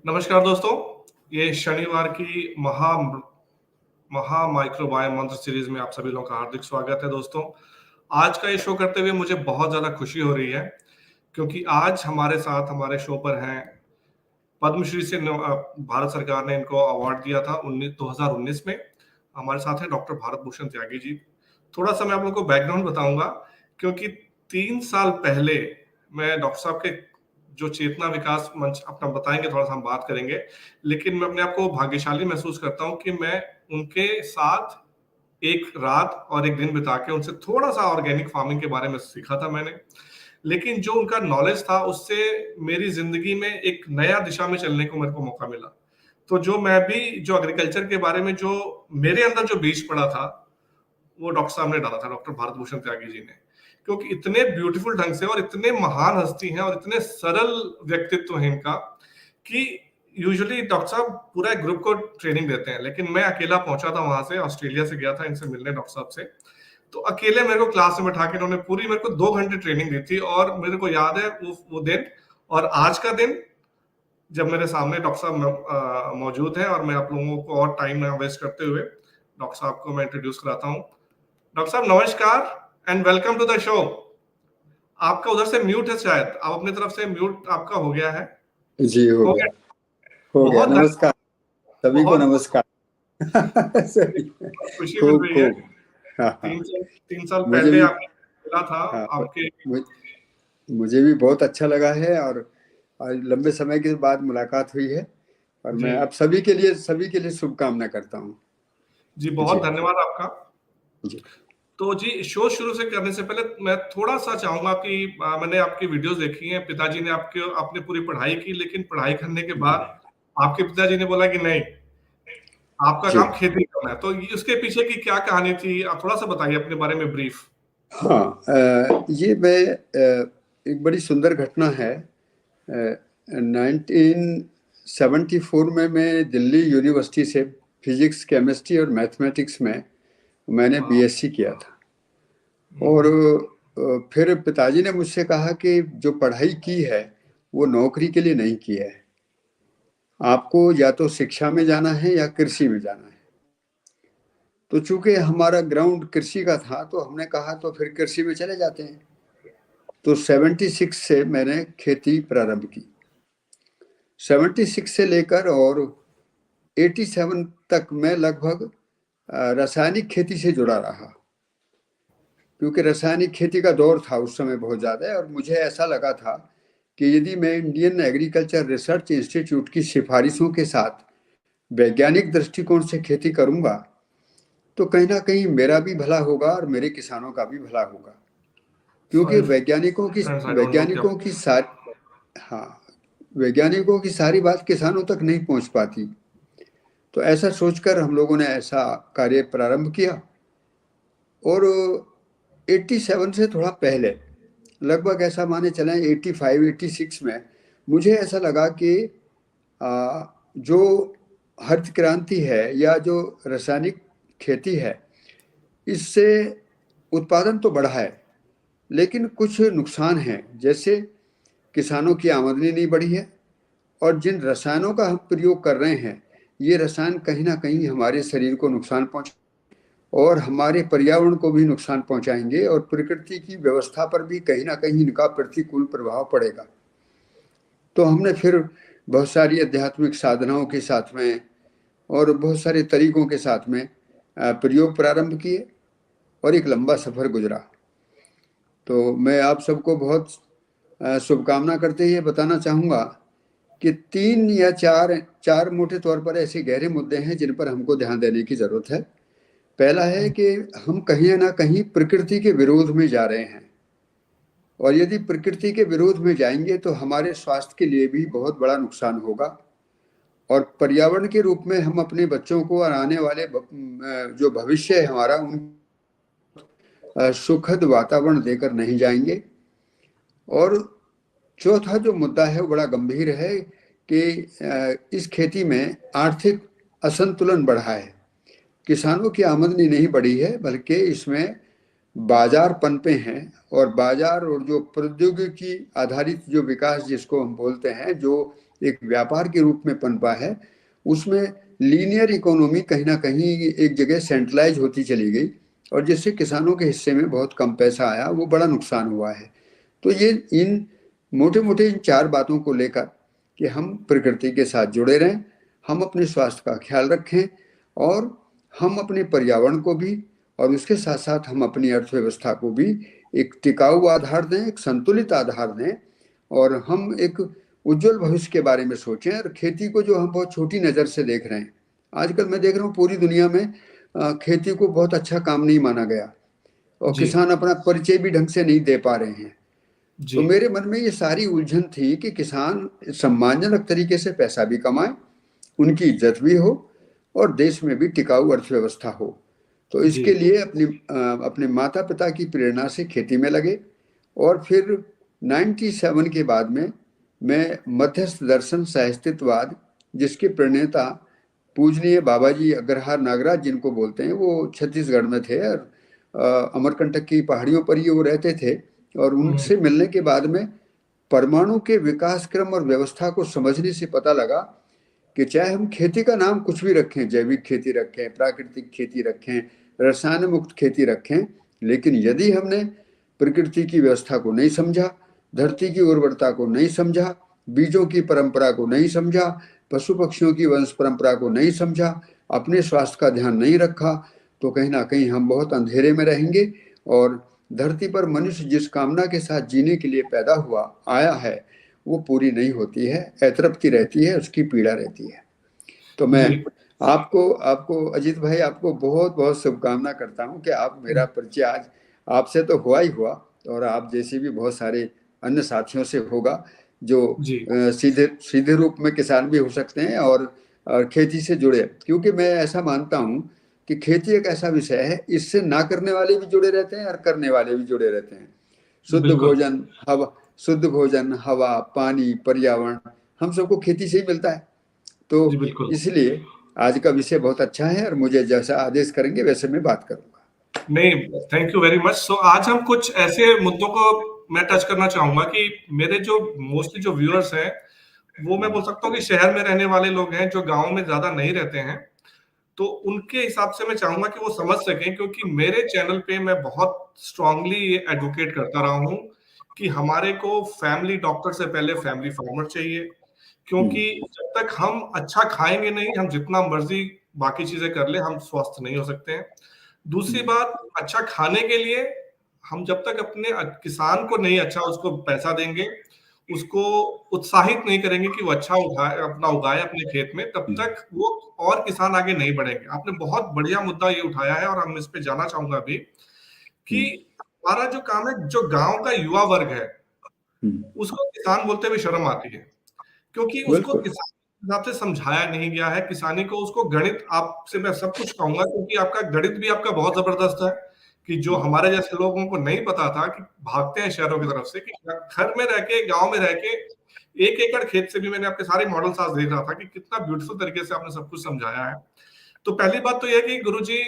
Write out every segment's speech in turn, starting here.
नमस्कार दोस्तों। ये शनिवार की महा माइक्रोबायोम मंत्र सीरीज में आप सभी लोगों का हार्दिक स्वागत है दोस्तों। आज का ये शो करते हुए मुझे बहुत ज़्यादा खुशी हो रही है, क्योंकि आज हमारे साथ हमारे शो पर हैं पद्मश्री से भारत सरकार ने इनको अवार्ड दिया था 2019 में। हमारे साथ हैं डॉक्टर भारत भूषण त्यागी जी। थोड़ा सा मैं आप लोगों को बैकग्राउंड बताऊंगा, क्योंकि 3 साल पहले मैं डॉक्टर साहब के जो चेतना विकास मंच अपना बताएंगे, थोड़ा सा हम बात करेंगे, लेकिन मैं अपने आप को भाग्यशाली महसूस करता हूं कि मैं उनके साथ एक रात और एक दिन बिता के उनसे थोड़ा सा ऑर्गेनिक फार्मिंग के बारे में सीखा था मैंने। लेकिन जो उनका नॉलेज था उससे मेरी जिंदगी में एक नया दिशा में चलने को मेरे को मौका मिला। तो जो मैं भी जो एग्रीकल्चर के बारे में जो मेरे अंदर जो बीज पड़ा था, वो डॉक्टर साहब ने डाला था, डॉक्टर भारत भूषण त्यागी जी ने। क्योंकि इतने ब्यूटीफुल ढंग से और इतने महान हस्ती हैं और इतने सरल व्यक्तित्व है इनका कि यूजुअली डॉक्टर साहब पूरा एक ग्रुप को ट्रेनिंग देते हैं, लेकिन मैं अकेला पहुंचा था वहां से, ऑस्ट्रेलिया से गया था इनसे मिलने डॉक्टर साहब से। तो अकेले मेरे को क्लास में बैठा के इन्होंने पूरी मेरे को 2 घंटे ट्रेनिंग दी थी, और मेरे को याद है वो दिन और आज का दिन, जब मेरे सामने डॉक्टर साहब मौजूद है। और मैं आप लोगों को और टाइम ना वेस्ट करते हुए डॉक्टर साहब को मैं इंट्रोड्यूस कराता हूँ। डॉक्टर साहब नमस्कार and welcome to the show. आपका उधर से म्यूट है, शायद आप अपनी तरफ से म्यूट आपका हो गया है। जी हो गया। बहुत नमस्कार सभी को, बहुत नमस्कार। खुशी मिल खूब रही है। खूब। हाँ हाँ, 3 साल मुझे पहले भी। आपने मिला था हाँ, आपके। मुझे भी बहुत अच्छा लगा है, और लंबे समय के बाद मुलाकात हुई है, और जी मैं अब सभी के लिए शुभकामना करता हूँ। जी, जी बहुत धन्यवाद आपका। जी तो जी, शो शुरू से करने से पहले मैं थोड़ा सा चाहूंगा कि मैंने आपकी वीडियोस देखी हैं। पिताजी ने आपने पूरी पढ़ाई की, लेकिन पढ़ाई करने के बाद आपके पिताजी ने बोला कि नहीं, आपका जी। काम खेती करना है। तो उसके पीछे की क्या कहानी थी, आप थोड़ा सा बताइए अपने बारे में ब्रीफ। हाँ, ये मैं एक बड़ी सुंदर घटना है। 1974 में मैं दिल्ली यूनिवर्सिटी से फिजिक्स, केमिस्ट्री और मैथमेटिक्स में मैंने बीएससी किया था। और फिर पिताजी ने मुझसे कहा कि जो पढ़ाई की है वो नौकरी के लिए नहीं की है, आपको या तो शिक्षा में जाना है या कृषि में जाना है। तो चूंकि हमारा ग्राउंड कृषि का था, तो हमने कहा तो फिर कृषि में चले जाते हैं। तो 76 से मैंने खेती प्रारंभ की। 76 से लेकर और 87 तक मैं लगभग रासायनिक खेती से जुड़ा रहा, क्योंकि रासायनिक खेती का दौर था उस समय बहुत ज़्यादा। और मुझे ऐसा लगा था कि यदि मैं इंडियन एग्रीकल्चर रिसर्च इंस्टीट्यूट की सिफारिशों के साथ वैज्ञानिक दृष्टिकोण से खेती करूंगा, तो कहीं ना कहीं मेरा भी भला होगा और मेरे किसानों का भी भला होगा। क्योंकि sorry friends, I don't know क्या। हाँ, वैज्ञानिकों की सारी बात किसानों तक नहीं पहुंच पाती। तो ऐसा सोचकर हम लोगों ने ऐसा कार्य प्रारंभ किया। और 87 से थोड़ा पहले, लगभग ऐसा माने चलें 85 86 में, मुझे ऐसा लगा कि जो हरित क्रांति है या जो रासायनिक खेती है, इससे उत्पादन तो बढ़ा है, लेकिन कुछ नुकसान हैं। जैसे किसानों की आमदनी नहीं बढ़ी है, और जिन रसायनों का हम प्रयोग कर रहे हैं, ये रसायन कहीं ना कहीं हमारे शरीर को नुकसान पहुंचा और हमारे पर्यावरण को भी नुकसान पहुंचाएंगे, और प्रकृति की व्यवस्था पर भी कहीं ना कहीं इनका प्रतिकूल प्रभाव पड़ेगा। तो हमने फिर बहुत सारी आध्यात्मिक साधनाओं के साथ में और बहुत सारे तरीकों के साथ में प्रयोग प्रारंभ किए, और एक लंबा सफर गुजरा। तो मैं आप सबको बहुत शुभकामना करते हुए बताना चाहूँगा कि 3 या 4 मोटे तौर पर ऐसे गहरे मुद्दे हैं जिन पर हमको ध्यान देने की जरूरत है। पहला है कि हम कहीं ना कहीं प्रकृति के विरोध में जा रहे हैं, और यदि प्रकृति के विरोध में जाएंगे तो हमारे स्वास्थ्य के लिए भी बहुत बड़ा नुकसान होगा। और पर्यावरण के रूप में हम अपने बच्चों को और आने वाले जो भविष्य है हमारा, उन सुखद वातावरण देकर नहीं जाएंगे। और चौथा जो मुद्दा है वो बड़ा गंभीर है कि इस खेती में आर्थिक असंतुलन बढ़ा है। किसानों की आमदनी नहीं बढ़ी है, बल्कि इसमें बाजार पनपे हैं, और बाजार और जो प्रौद्योगिकी आधारित जो विकास जिसको हम बोलते हैं, जो एक व्यापार के रूप में पनपा है, उसमें लीनियर इकोनॉमी कहीं ना कहीं एक जगह सेंट्रलाइज होती चली गई, और जिससे किसानों के हिस्से में बहुत कम पैसा आया, वो बड़ा नुकसान हुआ है। तो ये इन मोटे मोटे इन 4 बातों को लेकर कि हम प्रकृति के साथ जुड़े रहें, हम अपने स्वास्थ्य का ख्याल रखें, और हम अपने पर्यावरण को भी, और उसके साथ साथ हम अपनी अर्थव्यवस्था को भी एक टिकाऊ आधार दें, एक संतुलित आधार दें, और हम एक उज्जवल भविष्य के बारे में सोचें। और खेती को जो हम बहुत छोटी नज़र से देख रहे हैं, आजकल मैं देख रहा हूँ पूरी दुनिया में खेती को बहुत अच्छा काम नहीं माना गया, और जी किसान अपना परिचय भी ढंग से नहीं दे पा रहे हैं। जी तो मेरे मन में ये सारी उलझन थी कि किसान सम्मानजनक तरीके से पैसा भी कमाए, उनकी इज्जत भी हो, और देश में भी टिकाऊ अर्थव्यवस्था हो। तो जी इसके लिए अपने माता पिता की प्रेरणा से खेती में लगे, और फिर 97 के बाद में मैं मध्यस्थ दर्शन सहअस्तित्ववाद, जिसके प्रणेता पूजनीय बाबा जी अग्रहार नागराज जिनको बोलते हैं, वो छत्तीसगढ़ में थे, और अमरकंटक की पहाड़ियों पर ही वो रहते थे। और हम्म, उनसे मिलने के बाद में परमाणु के विकास क्रम और व्यवस्था को समझने से पता लगा कि चाहे हम खेती का नाम कुछ भी रखें, जैविक खेती रखें, प्राकृतिक खेती रखें, रसायन मुक्त खेती रखें, लेकिन यदि हमने प्रकृति की व्यवस्था को नहीं समझा, धरती की उर्वरता को नहीं समझा, बीजों की परंपरा को नहीं समझा, पशु पक्षियों की वंश परंपरा को नहीं समझा, अपने स्वास्थ्य का ध्यान नहीं रखा, तो कहीं ना कहीं हम बहुत अंधेरे में रहेंगे। और धरती पर मनुष्य जिस कामना के साथ जीने के लिए पैदा हुआ आया है, वो पूरी नहीं होती है, अतृप्ति रहती है, उसकी पीड़ा रहती है। तो मैं जी आपको आपको अजीत भाई, आपको बहुत बहुत शुभकामना करता हूँ कि आप, मेरा परिचय आज आपसे तो हुआ ही हुआ, और आप जैसे भी बहुत सारे अन्य साथियों से होगा, जो जी सीधे सीधे रूप में किसान भी हो सकते हैं, और खेती से जुड़े। क्योंकि मैं ऐसा मानता हूँ कि खेती एक ऐसा विषय है, इससे ना करने वाले भी जुड़े रहते हैं और करने वाले भी जुड़े रहते हैं। शुद्ध बिल्कुल भोजन, हवा, शुद्ध भोजन, हवा, पानी, पर्यावरण, हम सबको खेती से ही मिलता है। तो जी बिल्कुल। इसलिए आज का विषय बहुत अच्छा है, और मुझे जैसा आदेश करेंगे वैसे मैं बात करूंगा। नहीं, थैंक यू वेरी मच। सो आज हम कुछ ऐसे मुद्दों को मैं टच करना चाहूंगा कि मेरे जो मोस्टली जो व्यूअर्स हैं, वो मैं बोल सकता हूँ कि शहर में रहने वाले लोग हैं, जो गांव में ज्यादा नहीं रहते हैं। तो उनके हिसाब से मैं चाहूंगा कि वो समझ सकें, क्योंकि मेरे चैनल पे मैं बहुत स्ट्रांगली ये एडवोकेट करता रहा हूँ कि हमारे को फैमिली डॉक्टर से पहले फैमिली फार्मर चाहिए। क्योंकि जब तक हम अच्छा खाएंगे नहीं, हम जितना मर्जी बाकी चीजें कर ले, हम स्वस्थ नहीं हो सकते हैं। दूसरी बात, अच्छा खाने के लिए हम जब तक अपने किसान को नहीं अच्छा उसको पैसा देंगे, उसको उत्साहित नहीं करेंगे कि वो अच्छा उगाए, अपना उगाए अपने खेत में, तब तक वो और किसान आगे नहीं बढ़ेंगे। आपने बहुत बढ़िया मुद्दा ये उठाया है, और हम इस पे जाना चाहूंगा अभी कि हमारा जो काम है, जो गांव का युवा वर्ग है, उसको किसान बोलते हुए शर्म आती है, क्योंकि उसको बिल्कुल। किसान के हिसाब से समझाया नहीं गया है। किसानी को, उसको गणित, आपसे मैं सब कुछ कहूंगा क्योंकि आपका गणित भी आपका बहुत जबरदस्त है, कि जो हमारे जैसे लोगों को नहीं पता था कि भागते हैं शहरों की तरफ से, कि घर में रह के, गांव में रह के, 1 एकड़ खेत से भी मैंने आपके सारे मॉडल्स आज देख रहा था कि कितना ब्यूटीफुल तरीके से आपने सब कुछ समझाया है। तो पहली बात तो यह है कि गुरुजी,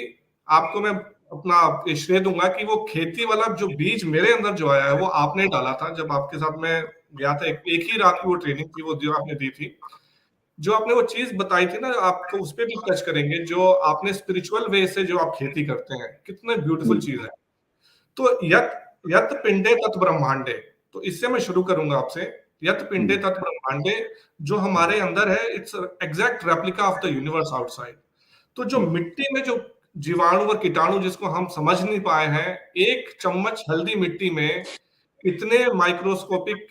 आपको मैं अपना ये श्रेय दूंगा कि वो खेती वाला जो बीज मेरे अंदर जो आया है, वो आपने डाला था। जब आपके साथ मैं गया था, एक ही रात की वो ट्रेनिंग थी, वो जो आपने दी थी, जो आपने वो चीज बताई थी ना, आपको उस पर भी टच करेंगे, जो आपने स्पिरिचुअल वे से जो आप खेती करते हैं, कितने ब्यूटीफुल चीज है। तो यत यत पिंडे तत् ब्रह्मांडे, तो इससे मैं शुरू करूंगा आपसे। यत पिंडे तत् ब्रह्मांडे, जो हमारे अंदर है, it's exact replica of the universe outside. तो जो मिट्टी में जो जीवाणु और कीटाणु जिसको हम समझ नहीं पाए हैं, 1 चम्मच हल्दी मिट्टी में इतने माइक्रोस्कोपिक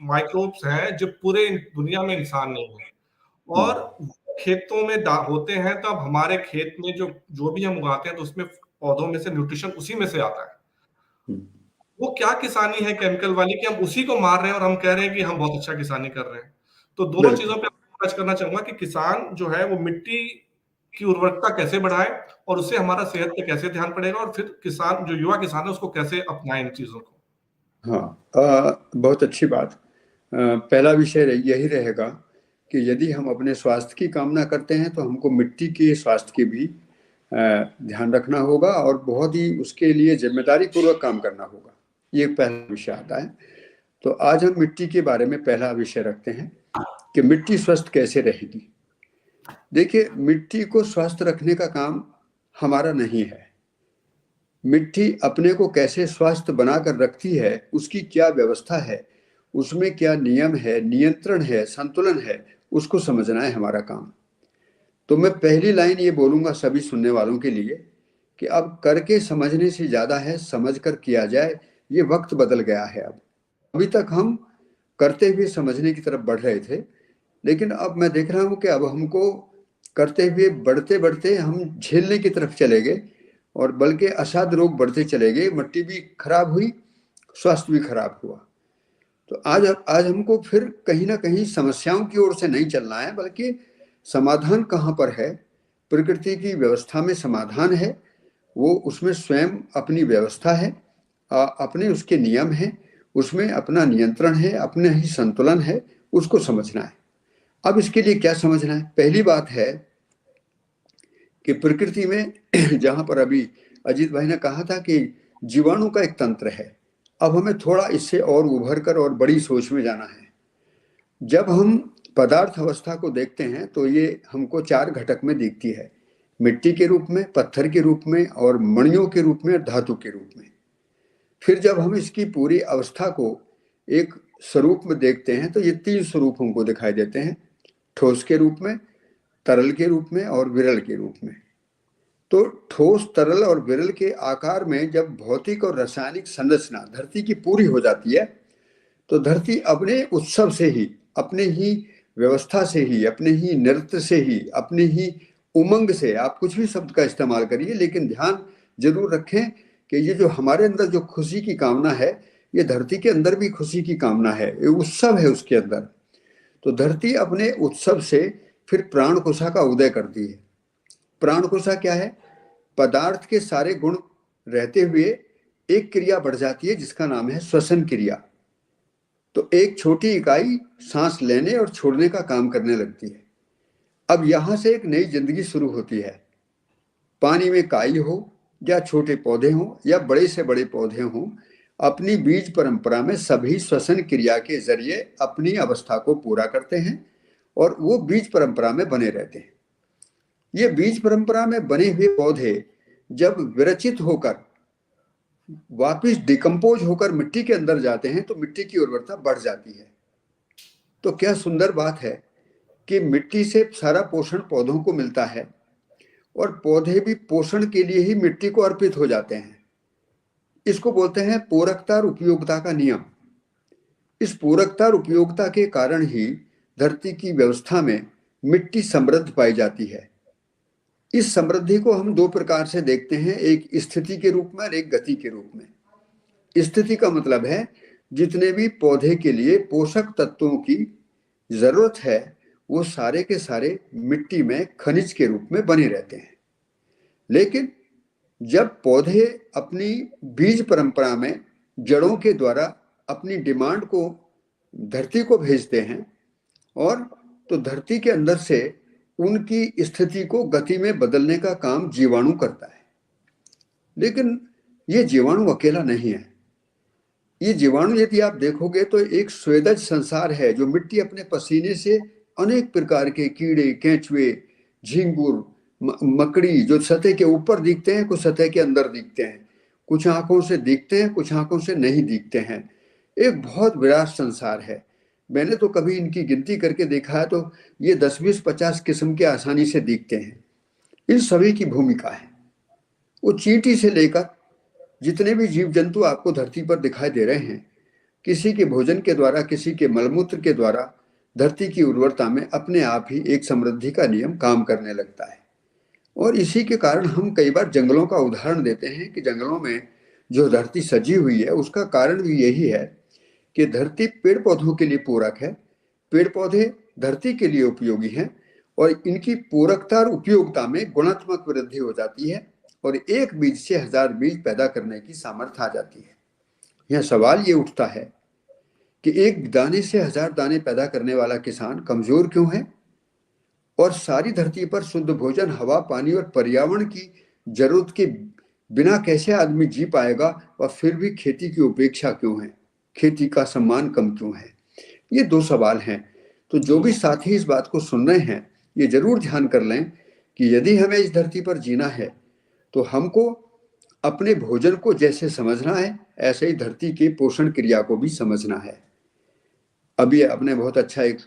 माइक्रोब्स हैं जो पूरे दुनिया में इंसान नहीं है। और खेतों में होते हैं, तब हमारे खेत में जो जो भी हम उगाते हैं, तो उसमें पौधों में से न्यूट्रिशन उसी में से आता है। वो क्या किसानी है केमिकल वाली, कि हम उसी को मार रहे हैं और हम कह रहे हैं कि हम बहुत अच्छा किसानी कर रहे हैं। तो दोनों चीजों बिल्कुल। पे टच करना चाहूंगा कि किसान जो है वो मिट्टी की उर्वरकता कैसे बढ़ाए, और उससे हमारा सेहत पे कैसे ध्यान पड़ेगा, और फिर किसान, जो युवा किसान है, उसको कैसे अपनाए इन चीजों को। हाँ, बहुत अच्छी बात। पहला विषय यही रहेगा कि यदि हम अपने स्वास्थ्य की कामना करते हैं, तो हमको मिट्टी के स्वास्थ्य की भी ध्यान रखना होगा और बहुत ही उसके लिए जिम्मेदारी पूर्वक काम करना होगा। ये पहला विषय आता है। तो आज हम मिट्टी के बारे में पहला विषय रखते हैं कि मिट्टी स्वस्थ कैसे रहेगी। देखिए, मिट्टी को स्वस्थ रखने का काम हमारा नहीं है। मिट्टी अपने को कैसे स्वस्थ बनाकर रखती है, उसकी क्या व्यवस्था है, उसमें क्या नियम है, नियंत्रण है, संतुलन है, उसको समझना है हमारा काम। तो मैं पहली लाइन ये बोलूंगा सभी सुनने वालों के लिए कि अब करके समझने से ज्यादा है समझ कर किया जाए। ये वक्त बदल गया है। अब अभी तक हम करते हुए समझने की तरफ बढ़ रहे थे, लेकिन अब मैं देख रहा हूं कि अब हमको करते हुए बढ़ते बढ़ते हम झेलने की तरफ चले गए और बल्कि असाध्य रोग बढ़ते चले गए। मिट्टी भी खराब हुई, स्वास्थ्य भी खराब हुआ। तो आज हमको फिर कहीं ना कहीं समस्याओं की ओर से नहीं चलना है, बल्कि समाधान कहाँ पर है। प्रकृति की व्यवस्था में समाधान है, वो उसमें स्वयं अपनी व्यवस्था है, अपने उसके नियम हैं, उसमें अपना नियंत्रण है, अपना ही संतुलन है, उसको समझना है। अब इसके लिए क्या समझना है? पहली बात है कि प्रकृति में जहां पर अभी अजीत भाई ने कहा था कि जीवाणु का एक तंत्र है, अब हमें थोड़ा इससे और उभर कर और बड़ी सोच में जाना है। जब हम पदार्थ अवस्था को देखते हैं तो ये हमको 4 घटक में दिखती है, मिट्टी के रूप में, पत्थर के रूप में और मणियों के रूप में और धातु के रूप में। फिर जब हम इसकी पूरी अवस्था को एक स्वरूप में देखते हैं तो ये 3 स्वरूप हमको दिखाई देते हैं, ठोस के रूप में, तरल के रूप में और विरल के रूप में। तो ठोस, तरल और विरल के आकार में जब भौतिक और रासायनिक संरचना धरती की पूरी हो जाती है तो धरती अपने उत्सव से ही, अपने ही व्यवस्था से ही, अपने ही नृत्य से ही, अपने ही उमंग से, आप कुछ भी शब्द का इस्तेमाल करिए, लेकिन ध्यान जरूर रखें कि ये जो हमारे अंदर जो खुशी की कामना है, ये धरती के अंदर भी खुशी की कामना है, ये उत्सव है उसके अंदर। तो धरती अपने उत्सव से फिर प्राण कोशा का उदय करती है। प्राण कोशा क्या है? पदार्थ के सारे गुण रहते हुए एक क्रिया बढ़ जाती है जिसका नाम है श्वसन क्रिया। तो एक छोटी इकाई सांस लेने और छोड़ने का काम करने लगती है। अब यहां से एक नई जिंदगी शुरू होती है। पानी में काई हो या छोटे पौधे हों या बड़े से बड़े पौधे हों, अपनी बीज परंपरा में सभी श्वसन क्रिया के जरिए अपनी अवस्था को पूरा करते हैं और वो बीज परंपरा में बने रहते हैं। ये बीज परंपरा में बने हुए पौधे जब विरचित होकर वापिस डिकम्पोज होकर मिट्टी के अंदर जाते हैं तो मिट्टी की उर्वरता बढ़ जाती है। तो क्या सुंदर बात है कि मिट्टी से सारा पोषण पौधों को मिलता है और पौधे भी पोषण के लिए ही मिट्टी को अर्पित हो जाते हैं। इसको बोलते हैं पूरकता और उपयोगिता का नियम। इस पूरकता और उपयोगिता के कारण ही धरती की व्यवस्था में मिट्टी समृद्ध पाई जाती है। इस समृद्धि को हम 2 प्रकार से देखते हैं, एक स्थिति के रूप में और एक गति के रूप में। स्थिति का मतलब है जितने भी पौधे के लिए पोषक तत्वों की जरूरत है वो सारे के सारे मिट्टी में खनिज के रूप में बने रहते हैं। लेकिन जब पौधे अपनी बीज परंपरा में जड़ों के द्वारा अपनी डिमांड को धरती को भेजते हैं और तो धरती के अंदर से उनकी स्थिति को गति में बदलने का काम जीवाणु करता है। लेकिन ये जीवाणु अकेला नहीं है। ये जीवाणु यदि आप देखोगे तो एक स्वेदज संसार है जो मिट्टी अपने पसीने से अनेक प्रकार के कीड़े, केंचुए, झींगुर, मकड़ी जो सतह के ऊपर दिखते हैं, कुछ सतह के अंदर दिखते हैं, कुछ आंखों से दिखते हैं, कुछ आंखों से नहीं दिखते हैं। एक बहुत विराट संसार है। मैंने तो कभी इनकी गिनती करके देखा है तो ये 10, 20, 50 किस्म के आसानी से दिखते हैं। इन सभी की भूमिका है। वो चींटी से लेकर जितने भी जीव जंतु आपको धरती पर दिखाई दे रहे हैं, किसी के भोजन के द्वारा, किसी के मलमूत्र के द्वारा धरती की उर्वरता में अपने आप ही एक समृद्धि का नियम काम करने लगता है। और इसी के कारण हम कई बार जंगलों का उदाहरण देते हैं कि जंगलों में जो धरती सजी हुई है उसका कारण भी यही है कि धरती पेड़ पौधों के लिए पूरक है, पेड़ पौधे धरती के लिए उपयोगी हैं और इनकी पूरकता और उपयोगिता में गुणात्मक वृद्धि हो जाती है और एक बीज से 1000 बीज पैदा करने की सामर्थ्य आ जाती है। यह सवाल ये उठता है कि एक दाने से 1000 दाने पैदा करने वाला किसान कमजोर क्यों है और सारी धरती पर शुद्ध भोजन, हवा, पानी और पर्यावरण की जरूरत के बिना कैसे आदमी जी पाएगा, और फिर भी खेती की उपेक्षा क्यों है, खेती का सम्मान कम क्यों है? ये दो सवाल हैं। तो जो भी साथी इस बात को सुन रहे हैं, ये जरूर ध्यान कर लें कि यदि हमें इस धरती पर जीना है तो हमको अपने भोजन को जैसे समझना है, ऐसे ही धरती की पोषण क्रिया को भी समझना है। अभी आपने बहुत अच्छा एक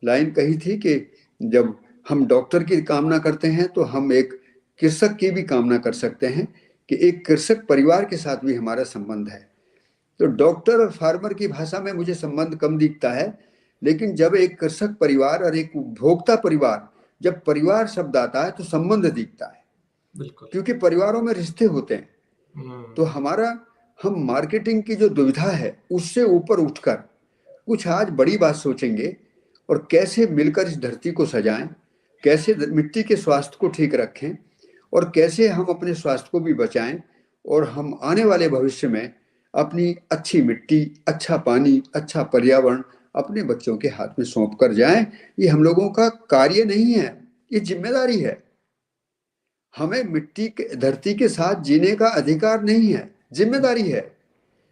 लाइन कही थी कि जब हम डॉक्टर की कामना करते हैं तो हम एक कृषक की भी कामना कर सकते हैं, कि एक कृषक परिवार के साथ भी हमारा संबंध है। तो डॉक्टर और फार्मर की भाषा में मुझे संबंध कम दिखता है, लेकिन जब एक कृषक परिवार और एक उपभोक्ता परिवार, जब परिवार शब्द आता है तो संबंध दिखता है, बिल्कुल। क्योंकि परिवारों में रिश्ते होते हैं। तो हम मार्केटिंग की जो दुविधा है उससे ऊपर उठकर कुछ आज बड़ी बात सोचेंगे, और कैसे मिलकर इस धरती को सजाएं, कैसे मिट्टी के स्वास्थ्य को ठीक रखें, और कैसे हम अपने स्वास्थ्य को भी बचाएं, और हम आने वाले भविष्य में अपनी अच्छी मिट्टी, अच्छा पानी, अच्छा पर्यावरण अपने बच्चों के हाथ में सौंप कर जाएं। ये हम लोगों का कार्य नहीं है, ये जिम्मेदारी है। हमें मिट्टी के, धरती के साथ जीने का अधिकार नहीं है, जिम्मेदारी है।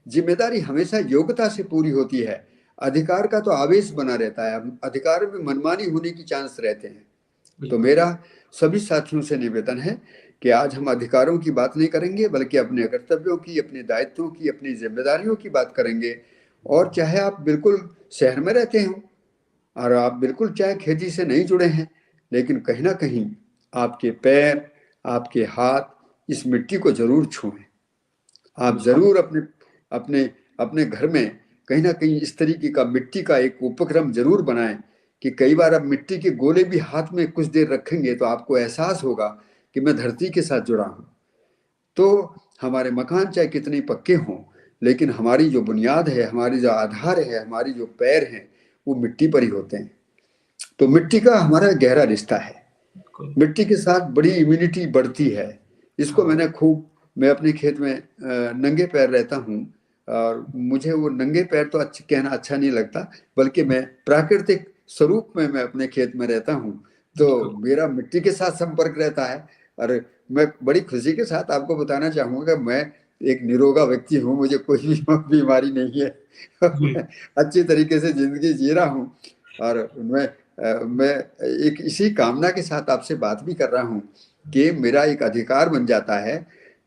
जिम्मेदारी हमेशा योग्यता से पूरी होती है, अधिकार का तो आवेश बना रहता है, अधिकार में मनमानी होने की चांस रहते हैं। तो मेरा सभी साथियों से निवेदन है कि आज हम अधिकारों की बात नहीं करेंगे, बल्कि अपने कर्तव्यों की, अपने दायित्वों की, अपनी जिम्मेदारियों की बात करेंगे। और चाहे आप बिल्कुल शहर में रहते हो और आप बिल्कुल चाहे खेती से नहीं जुड़े हैं, लेकिन कहीं ना कहीं आपके पैर, आपके हाथ इस मिट्टी को जरूर छुएं। आप जरूर अपने अपने अपने घर में कहीं ना कहीं इस तरीके का मिट्टी का एक उपक्रम जरूर बनाएं, कि कई बार आप मिट्टी के गोले भी हाथ में कुछ देर रखेंगे तो आपको एहसास होगा कि मैं धरती के साथ जुड़ा हूं। तो हमारे मकान चाहे कितने पक्के हों, लेकिन हमारी जो बुनियाद है, हमारी जो आधार है, हमारी जो पैर हैं, वो मिट्टी पर ही होते हैं। तो मिट्टी का हमारा गहरा रिश्ता है, मिट्टी के साथ बड़ी इम्यूनिटी बढ़ती है। इसको मैं अपने खेत में नंगे पैर रहता हूँ, और मुझे वो नंगे पैर तो कहना अच्छा नहीं लगता, बल्कि मैं प्राकृतिक स्वरूप में मैं अपने खेत में रहता हूँ, तो मेरा मिट्टी के साथ संपर्क रहता है। और मैं बड़ी खुशी के साथ आपको बताना चाहूँगा कि मैं एक निरोगा व्यक्ति हूँ, मुझे कोई भी बीमारी नहीं है। मैं अच्छी तरीके से जिंदगी जी रहा हूँ, और मैं एक इसी कामना के साथ आपसे बात भी कर रहा हूँ कि मेरा एक अधिकार बन जाता है,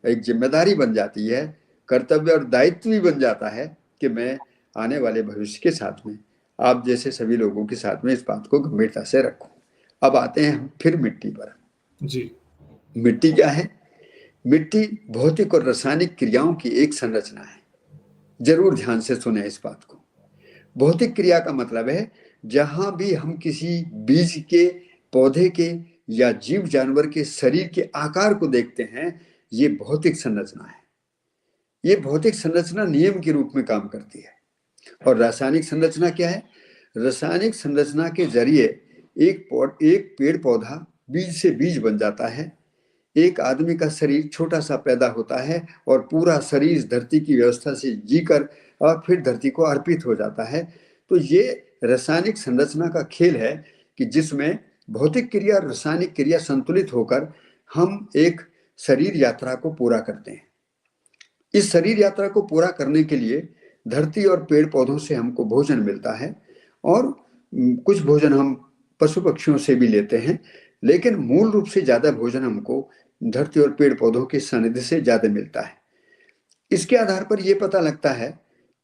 एक जिम्मेदारी बन जाती है, कर्तव्य और दायित्व भी बन जाता है कि मैं आने वाले भविष्य के साथ में आप जैसे सभी लोगों के साथ में इस बात को गंभीरता से रखूं। अब आते हैं हम फिर मिट्टी पर। जी। मिट्टी क्या है? मिट्टी भौतिक और रासायनिक क्रियाओं की एक संरचना है। जरूर ध्यान से सुने इस बात को। भौतिक क्रिया का मतलब है जहां भी हम किसी बीज के, पौधे के या जीव जानवर के शरीर के आकार को देखते हैं, ये भौतिक संरचना है। ये भौतिक संरचना नियम के रूप में काम करती है। और रासायनिक संरचना क्या है? रासायनिक संरचना के जरिए एक पेड़ पौधा बीज से बीज बन जाता है, एक आदमी का शरीर छोटा सा पैदा होता है और पूरा शरीर इस धरती की व्यवस्था से जीकर और फिर धरती को अर्पित हो जाता है। तो ये रासायनिक संरचना का खेल है कि जिसमें भौतिक क्रिया और रासायनिक क्रिया संतुलित होकर हम एक शरीर यात्रा को पूरा करते हैं। इस शरीर यात्रा को पूरा करने के लिए धरती और पेड़ पौधों से हमको भोजन मिलता है, और कुछ भोजन हम पशु पक्षियों से भी लेते हैं, लेकिन मूल रूप से ज्यादा भोजन हमको धरती और पेड़ पौधों के सानिध्य से ज्यादा मिलता है। इसके आधार पर यह पता लगता है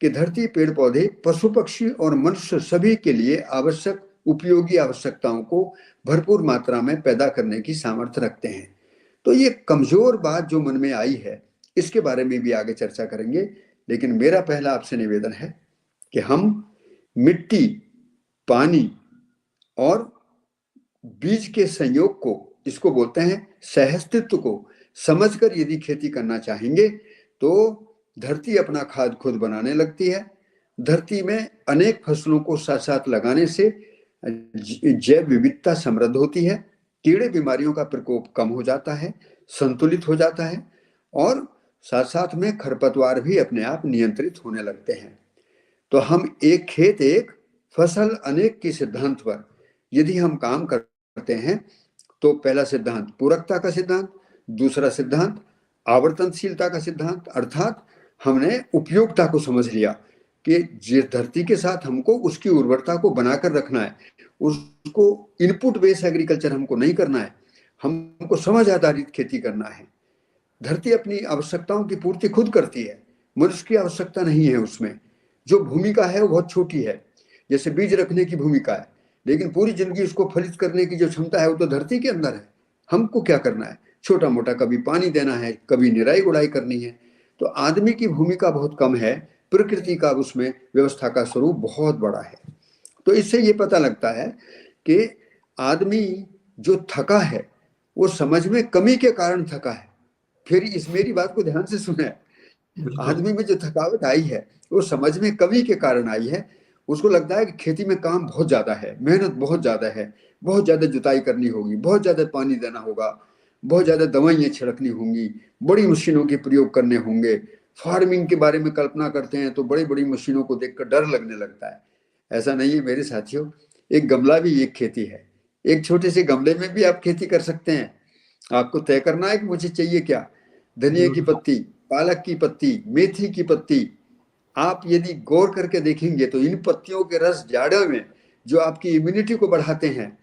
कि धरती, पेड़ पौधे, पशु पक्षी और मनुष्य सभी के लिए आवश्यक उपयोगी आवश्यकताओं को भरपूर मात्रा में पैदा करने की सामर्थ्य रखते हैं। तो ये कमजोर बात जो मन में आई है, इसके बारे में भी आगे चर्चा करेंगे, लेकिन मेरा पहला आपसे निवेदन है कि हम मिट्टी, पानी और बीज के संयोग को, इसको बोलते हैं सहअस्तित्व को समझकर यदि खेती करना चाहेंगे तो धरती अपना खाद खुद बनाने लगती है। धरती में अनेक फसलों को साथ साथ लगाने से जैव विविधता समृद्ध होती है, कीड़े बीमारियों का प्रकोप कम हो जाता है, संतुलित हो जाता है, और साथ साथ में खरपतवार भी अपने आप नियंत्रित होने लगते हैं। तो हम एक खेत एक फसल अनेक के सिद्धांत पर यदि हम काम कर करते हैं तो पहला सिद्धांत पूरकता का सिद्धांत, दूसरा सिद्धांत आवर्तनशीलता का सिद्धांत, अर्थात हमने उपयोगिता को समझ लिया कि जिस धरती के साथ हमको उसकी उर्वरता को बनाकर रखना है, उसको इनपुट बेस्ड एग्रीकल्चर हमको नहीं करना है, हमको समझ आधारित खेती करना है। धरती अपनी आवश्यकताओं की पूर्ति खुद करती है, मनुष्य की आवश्यकता नहीं है उसमें। जो भूमिका है वो बहुत छोटी है, जैसे बीज रखने की भूमिका है, लेकिन पूरी जिंदगी उसको फलित करने की जो क्षमता है वो तो धरती के अंदर है। हमको क्या करना है, छोटा मोटा कभी पानी देना है, कभी निराई गुड़ाई करनी है। तो आदमी की भूमिका बहुत कम है, प्रकृति का उसमें व्यवस्था का स्वरूप बहुत बड़ा है। तो इससे ये पता लगता है कि आदमी जो थका है वो समझ में कमी के कारण थका है। फिर इस मेरी बात को ध्यान से सुने, आदमी में जो थकावट आई है वो समझ में कमी के कारण आई है। उसको लगता है कि खेती में काम बहुत ज्यादा है, मेहनत बहुत ज्यादा है, बहुत ज्यादा जुताई करनी होगी, बहुत ज्यादा पानी देना होगा, बहुत ज्यादा दवाइयाँ छिड़कनी होंगी, बड़ी मशीनों के प्रयोग करने होंगे। फार्मिंग के बारे में कल्पना करते हैं तो बड़ी बड़ी मशीनों को देखकर डर लगने लगता है। ऐसा नहीं है मेरे साथियों, एक गमला भी एक खेती है। एक छोटे से गमले में भी आप खेती कर सकते हैं। आपको तय करना है कि मुझे चाहिए क्या, धनिया की पत्ती, पालक की पत्ती, मेथी की पत्ती। आप यदि गौर करके देखेंगे तो इन पत्तियों के रस जाड़े में जो आपकी इम्यूनिटी को बढ़ाते हैं,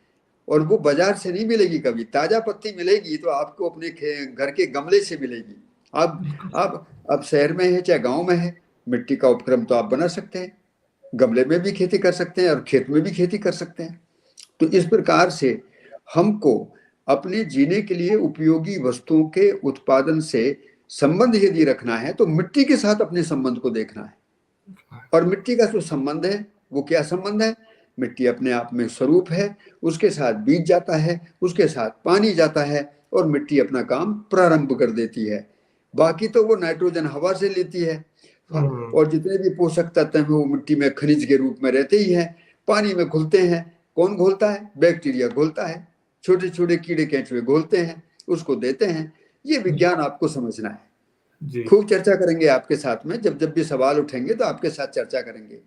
और वो बाजार से नहीं मिलेगी, कभी ताजा पत्ती मिलेगी तो आपको अपने घर के गमले से मिलेगी। आप शहर में है चाहे गांव में है, मिट्टी का उपक्रम तो आप बना सकते हैं, गमले में भी खेती कर सकते हैं और खेत में भी खेती कर सकते हैं। तो इस प्रकार से हमको अपने जीने के लिए उपयोगी वस्तुओं के उत्पादन से संबंध यदि रखना है तो मिट्टी के साथ अपने संबंध को देखना है। और मिट्टी का जो संबंध है वो क्या संबंध है, मिट्टी अपने आप में स्वरूप है, उसके साथ बीज जाता है, उसके साथ पानी जाता है और मिट्टी अपना काम प्रारंभ कर देती है। बाकी तो वो नाइट्रोजन हवा से लेती है और जितने भी पोषक तत्व हैं वो मिट्टी में खनिज के रूप में रहते ही हैं, पानी में घुलते हैं। कौन घोलता है, बैक्टीरिया घोलता है, छोटे छोटे कीड़े केंचुए घोलते हैं, उसको देते हैं। ये विज्ञान आपको समझना है। खूब चर्चा करेंगे आपके साथ में, जब जब भी सवाल उठेंगे तो आपके साथ चर्चा करेंगे।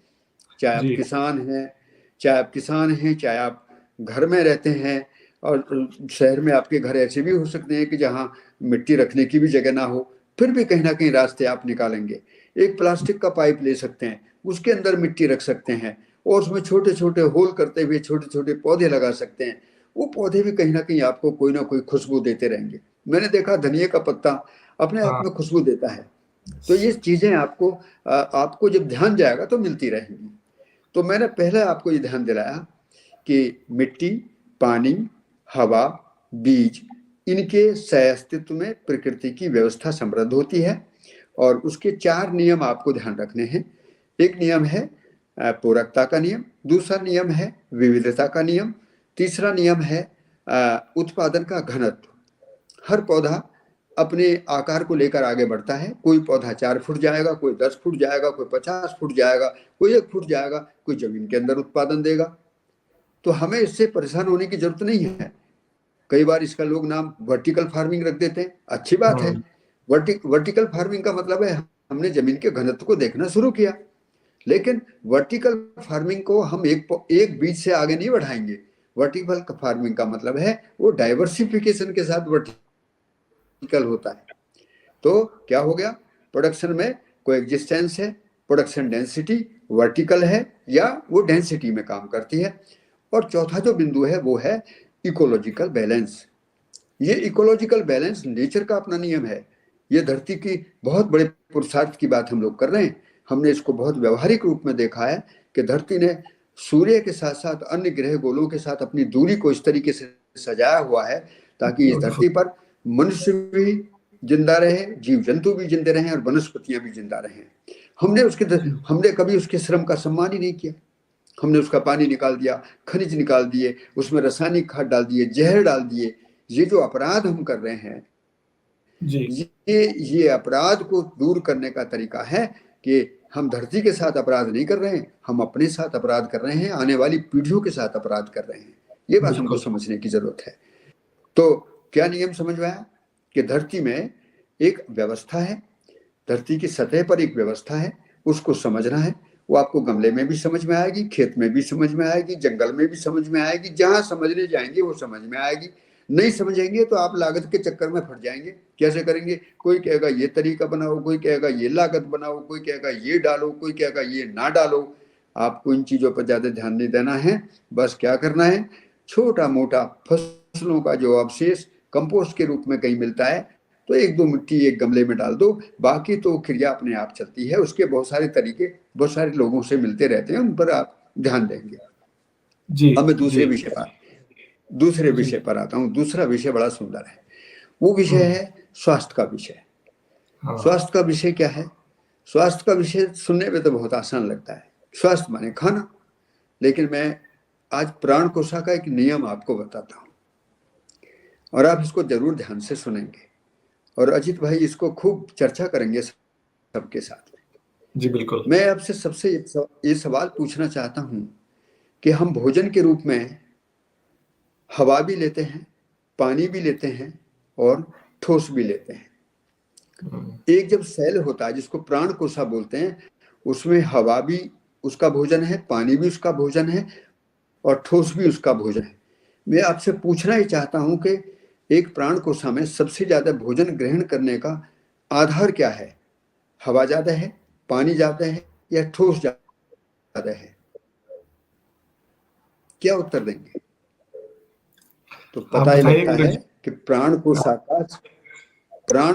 चाहे आप किसान हैं, चाहे आप घर में रहते हैं, और शहर में आपके घर ऐसे भी हो सकते हैं कि जहाँ मिट्टी रखने की भी जगह ना हो, फिर भी कहीं ना कहीं रास्ते आप निकालेंगे। एक प्लास्टिक का पाइप ले सकते हैं, उसके अंदर मिट्टी रख सकते हैं और उसमें छोटे छोटे होल करते हुए छोटे छोटे पौधे लगा सकते हैं। वो पौधे भी कहीं ना कहीं आपको कोई ना कोई खुशबू देते रहेंगे। मैंने देखा धनिया का पत्ता अपने आप में खुशबू देता है। तो ये चीजें आपको जब ध्यान जाएगा तो मिलती रहेंगी। तो मैंने पहले आपको ये ध्यान दिलाया कि मिट्टी, पानी, हवा, बीज, इनके सह-अस्तित्व में प्रकृति की व्यवस्था समृद्ध होती है और उसके 4 नियम आपको ध्यान रखने हैं। एक नियम है पूरकता का नियम, दूसरा नियम है विविधता का नियम, तीसरा नियम है उत्पादन का घनत्व। हर पौधा अपने आकार को लेकर आगे बढ़ता है। कोई पौधा 4 फुट जाएगा, कोई 10 फुट जाएगा, कोई 50 फुट जाएगा, कोई 1 फुट जाएगा, कोई जमीन के अंदर उत्पादन देगा। तो हमें इससे परेशान होने की जरूरत नहीं है। कई बार इसका लोग नाम वर्टिकल फार्मिंग रख देते हैं, अच्छी बात है। वर्टिकल फार्मिंग का मतलब है हमने जमीन के घनत्व को देखना शुरू किया, लेकिन वर्टिकल फार्मिंग को हम एक बीज से आगे नहीं बढ़ाएंगे। वर्टिकल फार्मिंग का मतलब है वो डाइवर्सिफिकेशन के साथ वर्टिकल होता है। तो क्या हो गया, प्रोडक्शन में कोई एग्जिस्टेंस है, प्रोडक्शन डेंसिटी वर्टिकल है या वो डेंसिटी में काम करती है। और चौथा जो बिंदु है वो है इकोलॉजिकल बैलेंस। ये इकोलॉजिकल बैलेंस नेचर का अपना नियम है। ये धरती की बहुत बड़े पुरुषार्थ की बात हम लोग कर रहे हैं। हमने इसको बहुत व्यवहारिक रूप में देखा है कि धरती ने सूर्य के साथ साथ अन्य ग्रह गोलों के साथ अपनी दूरी को इस तरीके से सजाया हुआ है ताकि इस धरती पर मनुष्य भी जिंदा रहे, जीव जंतु भी जिंदे रहें और वनस्पतियां भी जिंदा रहें। हमने कभी उसके श्रम का सम्मान ही नहीं किया। हमने उसका पानी निकाल दिया, खनिज निकाल दिए, उसमें रासायनिक खाद डाल दिए, जहर डाल दिए। ये जो अपराध हम कर रहे हैं, ये अपराध को दूर करने का तरीका है कि हम धरती के साथ अपराध नहीं कर रहे हैं, हम अपने साथ अपराध कर रहे हैं, आने वाली पीढ़ियों के साथ अपराध कर रहे हैं। ये बात हमको समझने की जरूरत है। तो क्या नियम समझ में आया कि धरती में एक व्यवस्था है, धरती की सतह पर एक व्यवस्था है, उसको समझना है, वो आपको गमले में भी समझ में आएगी, खेत में भी समझ में आएगी, जंगल में भी समझ में आएगी। जहां समझने जाएंगे वो समझ में आएगी। नहीं समझेंगे तो आप लागत के चक्कर में फट जाएंगे। कैसे करेंगे? कोई कहेगा ये तरीका बनाओ, कोई कहेगा ये लागत बनाओ, कोई कहेगा ये डालो, कोई कहेगा ये ना डालो। आपको इन चीजों पर ज्यादा ध्यान नहीं देना है। बस क्या करना है, छोटा मोटा फसलों का जो अवशेष कंपोस्ट के रूप में कहीं मिलता है तो एक दो मिट्टी एक गमले में डाल दो। बाकी तो क्रिया अपने आप चलती है। उसके बहुत सारे तरीके बहुत सारे लोगों से मिलते रहते हैं, उन पर आप ध्यान देंगे। जी अब मैं जी दूसरे जी। विषय पर आता हूँ। दूसरा विषय बड़ा सुंदर है। वो विषय है स्वास्थ्य का विषय। हाँ स्वास्थ्य का विषय क्या है? स्वास्थ्य का विषय सुनने में तो बहुत आसान लगता है, स्वास्थ्य माने खाना। लेकिन मैं आज प्राण कोशा का एक नियम आपको बताता हूँ और आप इसको जरूर ध्यान से सुनेंगे। और अजित भाई इसको खूब चर्चा करेंगे सबके साथ में। जी बिल्कुल। मैं आपसे सबसे ये सवाल पूछना चाहता हूं कि हम भोजन के रूप में हवा भी लेते हैं, पानी भी लेते हैं और ठोस भी लेते हैं। एक जब सेल होता है जिसको प्राण कोशा बोलते हैं, उसमें हवा भी उसका भोजन है, पानी भी उसका भोजन है और ठोस भी उसका भोजन है। मैं आपसे पूछना ही चाहता हूं कि एक प्राण कोशा में सबसे ज्यादा भोजन ग्रहण करने का आधार क्या है? हवा ज्यादा है, पानी ज्यादा है या ठोस ज्यादा है? क्या उत्तर देंगे? तो आप पता ही बताइए लगता है गुरुजी। कि प्राण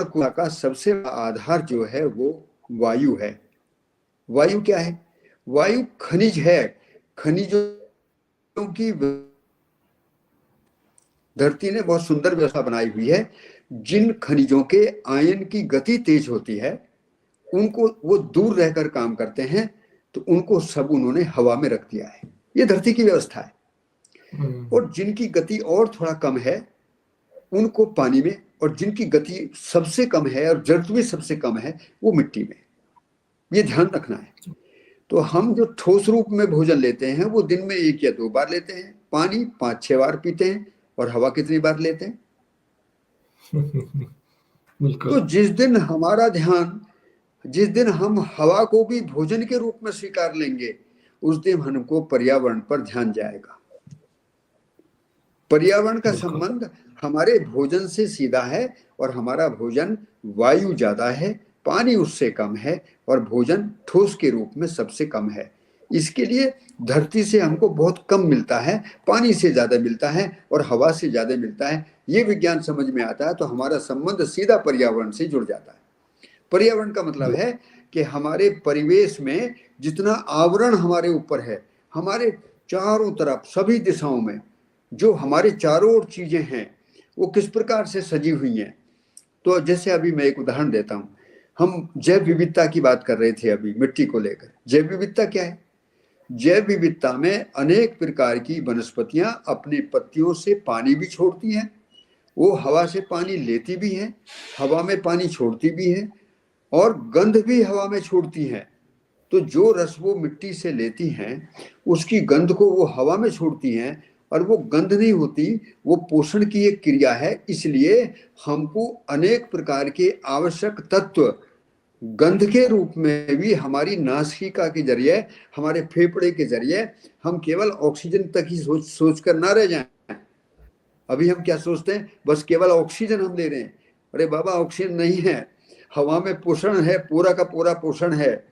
कोशा का सबसे बड़ा आधार जो है वो वायु है। वायु क्या है? वायु खनिज है। खनिजों की धरती ने बहुत सुंदर व्यवस्था बनाई हुई है। जिन खनिजों के आयन की गति तेज होती है उनको वो दूर रहकर काम करते हैं, तो उनको सब उन्होंने हवा में रख दिया है। ये धरती की व्यवस्था है। और जिनकी गति और थोड़ा कम है उनको पानी में, और जिनकी गति सबसे कम है और जरूरत भी सबसे कम है वो मिट्टी में। ये ध्यान रखना है। तो हम जो ठोस रूप में भोजन लेते हैं वो दिन में 1 या 2 बार लेते हैं, पानी 5-6 बार पीते हैं, और हवा कितनी बार लेते हैं? तो बिल्कुल। जिस दिन हम हवा को भी भोजन के रूप में स्वीकार लेंगे उस दिन हमको पर्यावरण पर ध्यान जाएगा। पर्यावरण का बिल्कुल। संबंध हमारे भोजन से सीधा है, और हमारा भोजन वायु ज्यादा है, पानी उससे कम है, और भोजन ठोस के रूप में सबसे कम है। इसके लिए धरती से हमको बहुत कम मिलता है, पानी से ज्यादा मिलता है और हवा से ज्यादा मिलता है। ये विज्ञान समझ में आता है तो हमारा संबंध सीधा पर्यावरण से जुड़ जाता है। पर्यावरण का मतलब है कि हमारे परिवेश में जितना आवरण हमारे ऊपर है, हमारे चारों तरफ सभी दिशाओं में जो हमारे चारों ओर चीजें हैं वो किस प्रकार से सजी हुई हैं। तो जैसे अभी मैं एक उदाहरण देता हूं। हम जैव विविधता की बात कर रहे थे अभी मिट्टी को लेकर। जैव विविधता क्या है? जैव विविधता में अनेक प्रकार की वनस्पतियां अपने पत्तियों से पानी भी छोड़ती हैं, वो हवा से पानी लेती भी हैं, हवा में पानी छोड़ती भी हैं, और गंध भी हवा में छोड़ती हैं। तो जो रस वो मिट्टी से लेती हैं उसकी गंध को वो हवा में छोड़ती हैं, और वो गंध नहीं होती, वो पोषण की एक क्रिया है। इसलिए हमको अनेक प्रकार के आवश्यक तत्व गंध के रूप में भी हमारी नासिका के जरिए, हमारे फेफड़े के जरिए, हम केवल ऑक्सीजन तक ही सोच कर ना रह जाएं। अभी हम क्या सोचते हैं? बस केवल ऑक्सीजन हम ले रहे हैं। अरे बाबा, ऑक्सीजन नहीं है, हवा में पोषण है, पूरा का पूरा पोषण है।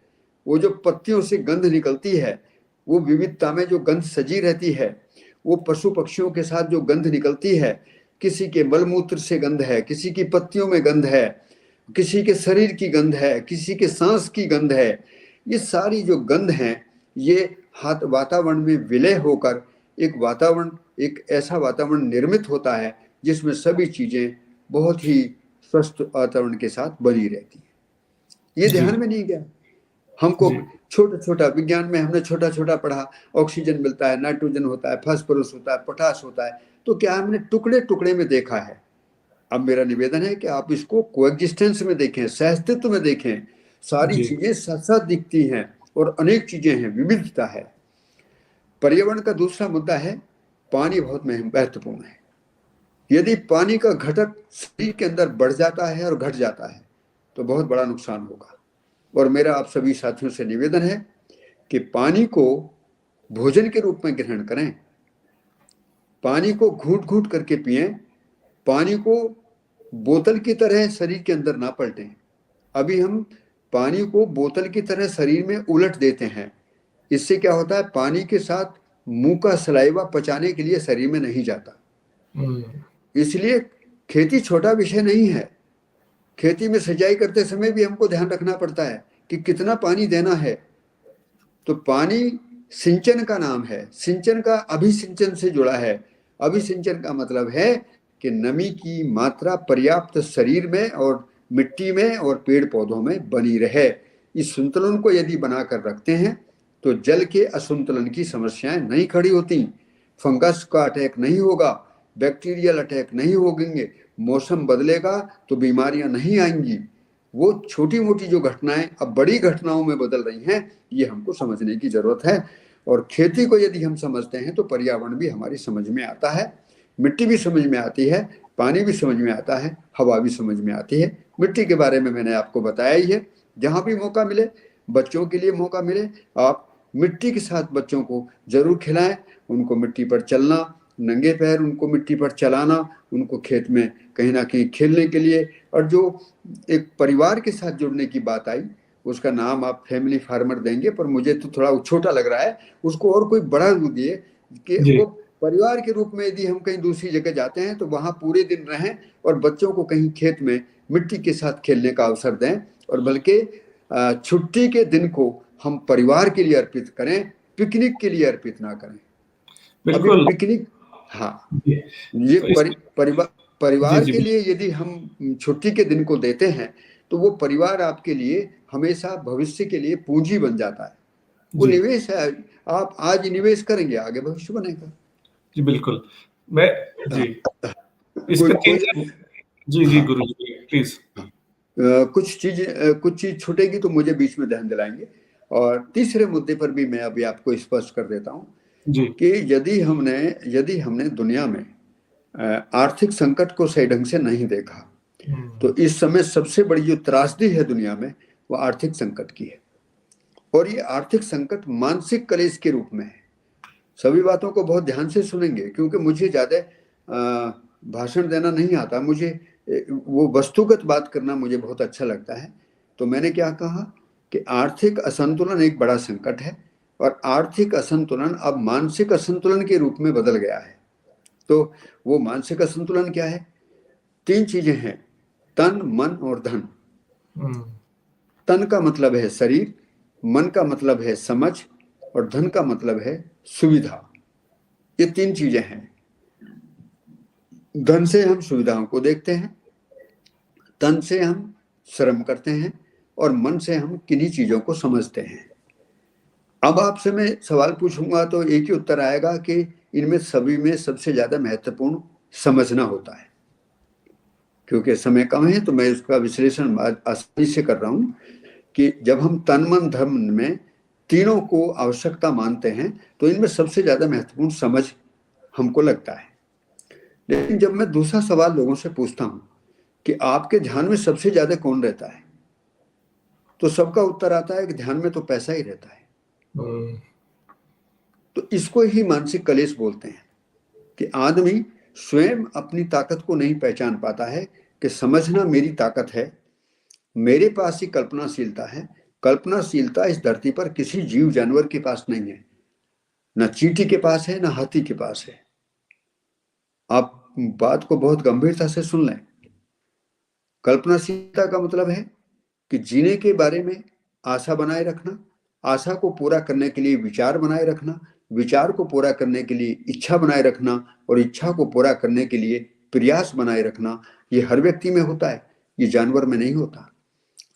वो जो पत्तियों से गंध निकलती है, वो विविधता में जो गंध सजी रहती है, वो पशु पक्षियों के साथ जो गंध निकलती है, किसी के मलमूत्र से गंध है, किसी की पत्तियों में गंध है, किसी के शरीर की गंध है, किसी के सांस की गंध है। ये सारी जो गंध है ये हाथ वातावरण में विलय होकर एक ऐसा वातावरण निर्मित होता है जिसमें सभी चीजें बहुत ही स्वस्थ वातावरण के साथ बनी रहती है। ये जी ध्यान में नहीं गया हमको। जी छोटा छोटा विज्ञान में हमने छोटा छोटा पढ़ा, ऑक्सीजन मिलता है, नाइट्रोजन होता है, फास्फोरस होता है, पोटास होता है। तो क्या हमने टुकड़े टुकड़े में देखा है? अब मेरा निवेदन है कि आप इसको कोएग्जिस्टेंस में देखें, सहअस्तित्व में देखें। सारी जी चीजें साथ साथ दिखती हैं और अनेक चीजें हैं, विविधता है। पर्यावरण का दूसरा मुद्दा है पानी। बहुत महत्वपूर्ण है। यदि पानी का घटक शरीर के अंदर बढ़ जाता है और घट जाता है तो बहुत बड़ा नुकसान होगा। और मेरा आप सभी साथियों से निवेदन है कि पानी को भोजन के रूप में ग्रहण करें, पानी को घूट घूट करके पिएं, पानी को बोतल की तरह शरीर के अंदर ना पलटें। अभी हम पानी को बोतल की तरह शरीर में उलट देते हैं। इससे क्या होता है, पानी के साथ मुंह का सलाइवा पचाने के लिए शरीर में नहीं जाता। इसलिए खेती छोटा विषय नहीं है। खेती में सिंचाई करते समय भी हमको ध्यान रखना पड़ता है कि कितना पानी देना है। तो पानी सिंचन का नाम है, सिंचन का अभिसिंचन से जुड़ा है। अभिसिंचन का मतलब है कि नमी की मात्रा पर्याप्त शरीर में और मिट्टी में और पेड़ पौधों में बनी रहे। इस संतुलन को यदि बनाकर रखते हैं तो जल के असंतुलन की समस्याएं नहीं खड़ी होती, फंगस का अटैक नहीं होगा, बैक्टीरियल अटैक नहीं होंगे, मौसम बदलेगा तो बीमारियां नहीं आएंगी। वो छोटी मोटी जो घटनाएं अब बड़ी घटनाओं में बदल रही हैं, ये हमको समझने की जरूरत है। और खेती को यदि हम समझते हैं तो पर्यावरण भी हमारी समझ में आता है, मिट्टी भी समझ में आती है, पानी भी समझ में आता है, हवा भी समझ में आती है। मिट्टी के बारे में मैंने आपको बताया ही है। जहाँ भी मौका मिले, बच्चों के लिए मौका मिले, आप मिट्टी के साथ बच्चों को जरूर खिलाएं। उनको मिट्टी पर चलना, नंगे पैर उनको मिट्टी पर चलाना, उनको खेत में कहीं ना कहीं खेलने के लिए। और जो एक परिवार के साथ जुड़ने की बात आई, उसका नाम आप फैमिली फार्मर देंगे, पर मुझे तो थोड़ा छोटा लग रहा है। उसको और कोई बड़ा रूप दिए कि वो परिवार के रूप में यदि हम कहीं दूसरी जगह जाते हैं तो वहां पूरे दिन रहें और बच्चों को कहीं खेत में मिट्टी के साथ खेलने का अवसर दें। और बल्कि छुट्टी के दिन को हम परिवार के लिए अर्पित करें, पिकनिक के लिए अर्पित ना करें। बिल्कुल। अभी पिकनिक, हाँ, ये परिवार के लिए यदि हम छुट्टी के दिन को देते हैं तो वो परिवार आपके लिए हमेशा भविष्य के लिए पूंजी बन जाता है। वो निवेश है, आप आज निवेश करेंगे, आगे भविष्य बनेगा। जी बिल्कुल। मैं जी इसका जी गुरु जी प्लीज। कुछ चीज छूटेगी तो मुझे बीच में ध्यान दिलाएंगे। और तीसरे मुद्दे पर भी मैं अभी आपको स्पष्ट कर देता हूं कि यदि हमने दुनिया में आर्थिक संकट को सही ढंग से नहीं देखा तो इस समय सबसे बड़ी जो त्रासदी है दुनिया में वो आर्थिक संकट की है। और ये आर्थिक संकट मानसिक कलेश के रूप में है। सभी बातों को बहुत ध्यान से सुनेंगे, क्योंकि मुझे ज्यादा भाषण देना नहीं आता, मुझे वो वस्तुगत बात करना मुझे बहुत अच्छा लगता है। तो मैंने क्या कहा कि आर्थिक असंतुलन एक बड़ा संकट है और आर्थिक असंतुलन अब मानसिक असंतुलन के रूप में बदल गया है। तो वो मानसिक असंतुलन क्या है? 3 चीजें हैं, तन, मन और धन। तन का मतलब है शरीर, मन का मतलब है समझ और धन का मतलब है सुविधा। ये 3 चीजें हैं। धन से हम सुविधाओं को देखते हैं, तन से हम श्रम करते हैं और मन से हम किन्हीं चीजों को समझते हैं। अब आपसे मैं सवाल पूछूंगा तो एक ही उत्तर आएगा कि इनमें सभी में सबसे ज्यादा महत्वपूर्ण समझना होता है। क्योंकि समय कम है तो मैं इसका विश्लेषण आसानी से कर रहा हूं कि जब हम तन मन धन में तीनों को आवश्यकता मानते हैं तो इनमें सबसे ज्यादा महत्वपूर्ण समझ हमको लगता है। लेकिन जब मैं दूसरा सवाल लोगों से पूछता हूं कि आपके ध्यान में सबसे ज्यादा कौन रहता है, तो सबका उत्तर आता है कि ध्यान में तो पैसा ही रहता है। तो इसको ही मानसिक कलेश बोलते हैं कि आदमी स्वयं अपनी ताकत को नहीं पहचान पाता है कि समझना मेरी ताकत है, मेरे पास ही कल्पनाशीलता है। कल्पनाशीलता इस धरती पर किसी जीव जानवर के पास नहीं है, ना चींटी के पास है, ना हाथी के पास है। आप बात को बहुत गंभीरता से सुन लें। कल्पनाशीलता का मतलब है कि जीने के बारे में आशा बनाए रखना, आशा को पूरा करने के लिए विचार बनाए रखना, विचार को पूरा करने के लिए इच्छा बनाए रखना और इच्छा को पूरा करने के लिए प्रयास बनाए रखना। ये हर व्यक्ति में होता है, ये जानवर में नहीं होता।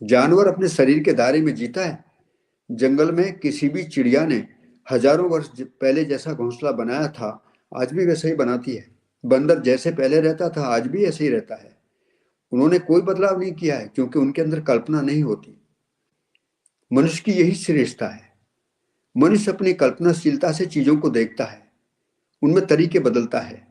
जानवर अपने शरीर के दायरे में जीता है। जंगल में किसी भी चिड़िया ने हजारों वर्ष पहले जैसा घोंसला बनाया था, आज भी वैसे ही बनाती है। बंदर जैसे पहले रहता था, आज भी ऐसे ही रहता है। उन्होंने कोई बदलाव नहीं किया है, क्योंकि उनके अंदर कल्पना नहीं होती। मनुष्य की यही श्रेष्ठता है। मनुष्य अपनी कल्पनाशीलता से चीजों को देखता है, उनमें तरीके बदलता है।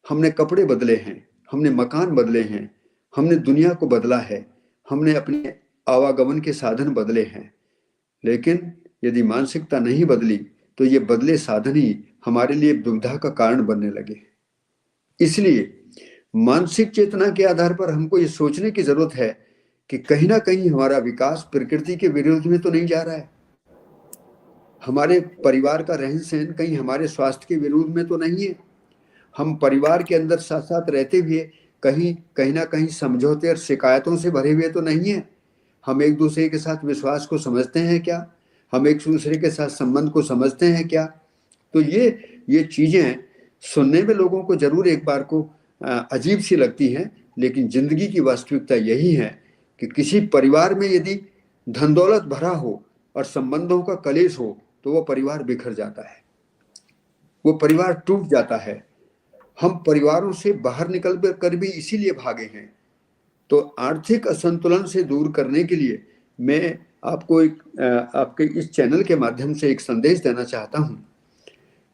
हमने कपड़े बदले हैं, हमने मकान बदले हैं, हमने दुनिया को बदला है, हमने अपने आवागमन के साधन बदले हैं, लेकिन यदि मानसिकता नहीं बदली तो ये बदले साधन ही हमारे लिए दुविधा का कारण बनने लगे। इसलिए मानसिक चेतना के आधार पर हमको ये सोचने की जरूरत है कि कहीं ना कहीं हमारा विकास प्रकृति के विरोध में तो नहीं जा रहा है, हमारे परिवार का रहन सहन कहीं हमारे स्वास्थ्य के विरोध में तो नहीं है, हम परिवार के अंदर साथ साथ रहते हुए कहीं कहीं ना कहीं समझौते और शिकायतों से भरे हुए तो नहीं है, हम एक दूसरे के साथ विश्वास को समझते हैं क्या, हम एक दूसरे के साथ संबंध को समझते हैं क्या। तो ये चीजें सुनने में लोगों को जरूर एक बार को अजीब सी लगती हैं, लेकिन जिंदगी की वास्तविकता यही है कि किसी परिवार में यदि धन दौलत भरा हो और संबंधों का कलेश हो तो वो परिवार बिखर जाता है, वो परिवार टूट जाता है। हम परिवारों से बाहर निकल कर भी इसीलिए भागे हैं। तो आर्थिक असंतुलन से दूर करने के लिए मैं आपको आपके इस चैनल के माध्यम से एक संदेश देना चाहता हूं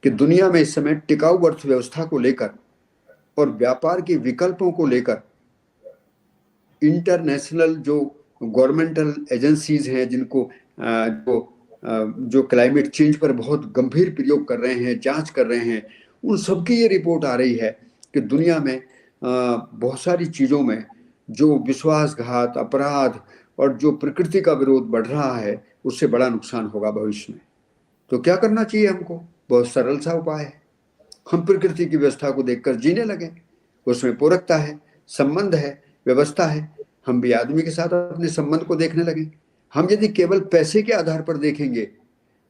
कि दुनिया में इस समय टिकाऊ अर्थव्यवस्था को लेकर और व्यापार के विकल्पों को लेकर इंटरनेशनल जो गवर्नमेंटल एजेंसीज हैं जिनको जो क्लाइमेट चेंज पर बहुत गंभीर प्रयोग कर रहे हैं, जांच कर रहे हैं, उन सबकी ये रिपोर्ट आ रही है कि दुनिया में बहुत सारी चीज़ों में जो विश्वासघात, अपराध और जो प्रकृति का विरोध बढ़ रहा है उससे बड़ा नुकसान होगा भविष्य में। तो क्या करना चाहिए हमको? बहुत सरल सा उपाय है, हम प्रकृति की व्यवस्था को देखकर जीने लगे, उसमें पूरकता है, संबंध है, व्यवस्था है, हम भी आदमी के साथ अपने संबंध को देखने लगे। हम यदि केवल पैसे के आधार पर देखेंगे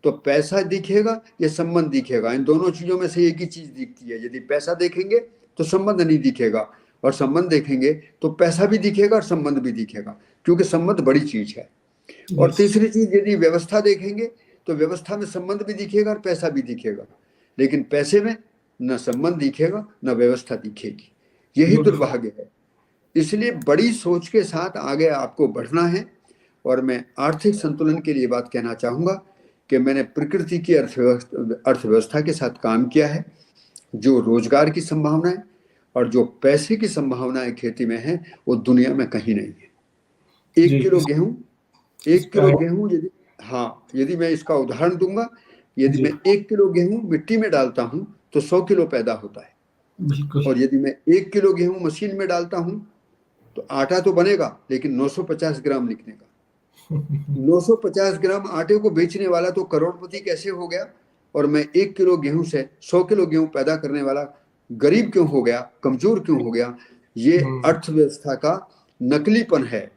तो पैसा दिखेगा या संबंध दिखेगा, इन दोनों चीजों में से एक ही चीज दिखती है। यदि पैसा देखेंगे तो संबंध नहीं दिखेगा, और संबंध देखेंगे तो पैसा भी दिखेगा और संबंध भी दिखेगा, क्योंकि संबंध बड़ी चीज है। और तीसरी चीज, यदि व्यवस्था देखेंगे तो व्यवस्था में संबंध भी दिखेगा और पैसा भी दिखेगा, लेकिन पैसे में न संबंध दिखेगा न व्यवस्था दिखेगी। यही दुर्भाग्य है। इसलिए बड़ी सोच के साथ आगे आपको बढ़ना है। और मैं आर्थिक संतुलन के लिए बात कहना चाहूंगा कि मैंने प्रकृति की अर्थव्यवस्था के साथ काम किया है। जो रोजगार की संभावनाएं और जो पैसे की संभावनाएं खेती में है वो दुनिया में कहीं नहीं है। एक किलो गेहूं यदि मैं इसका उदाहरण दूंगा, यदि मैं 1 किलो गेहूं मिट्टी में डालता हूं तो 100 किलो पैदा होता है। और यदि मैं 1 किलो गेहूं मशीन में डालता हूं तो आटा तो बनेगा लेकिन 950 ग्राम निकलेगा। 950 ग्राम आटे को बेचने वाला तो करोड़पति कैसे हो गया, और मैं 1 किलो गेहूं से 100 किलो गेहूं पैदा करने वाला गरीब क्यों हो गया, कमजोर क्यों हो गया? ये अर्थव्यवस्था का नकलीपन है।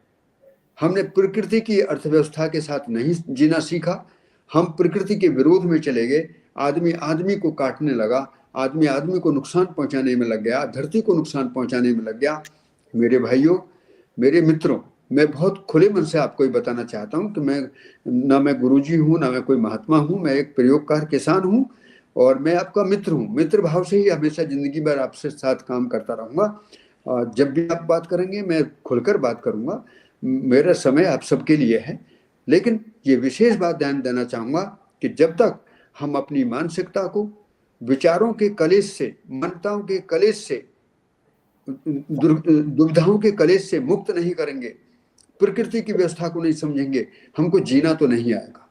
हमने प्रकृति की अर्थव्यवस्था के साथ नहीं जीना सीखा, हम प्रकृति के विरोध में चले गए, आदमी आदमी को काटने लगा, आदमी आदमी को नुकसान पहुंचाने में लग गया, धरती को नुकसान पहुंचाने में लग गया। मेरे भाइयों, मेरे मित्रों, मैं बहुत खुले मन से आपको ये बताना चाहता हूं कि मैं गुरुजी हूं, ना मैं कोई महात्मा हूं, मैं एक प्रयोगकार किसान हूं और मैं आपका मित्र हूं। मित्र भाव से ही हमेशा जिंदगी भर आपसे साथ काम करता रहूंगा। जब भी आप बात करेंगे मैं खुलकर बात करूंगा। मेरा समय आप सबके लिए है, लेकिन ये विशेष बात ध्यान देना चाहूंगा कि जब तक हम अपनी मानसिकता को विचारों के कलेश से, मान्यताओं के कलेश से, दुविधाओं के कलेश से मुक्त नहीं करेंगे, प्रकृति की व्यवस्था को नहीं समझेंगे, हमको जीना तो नहीं आएगा।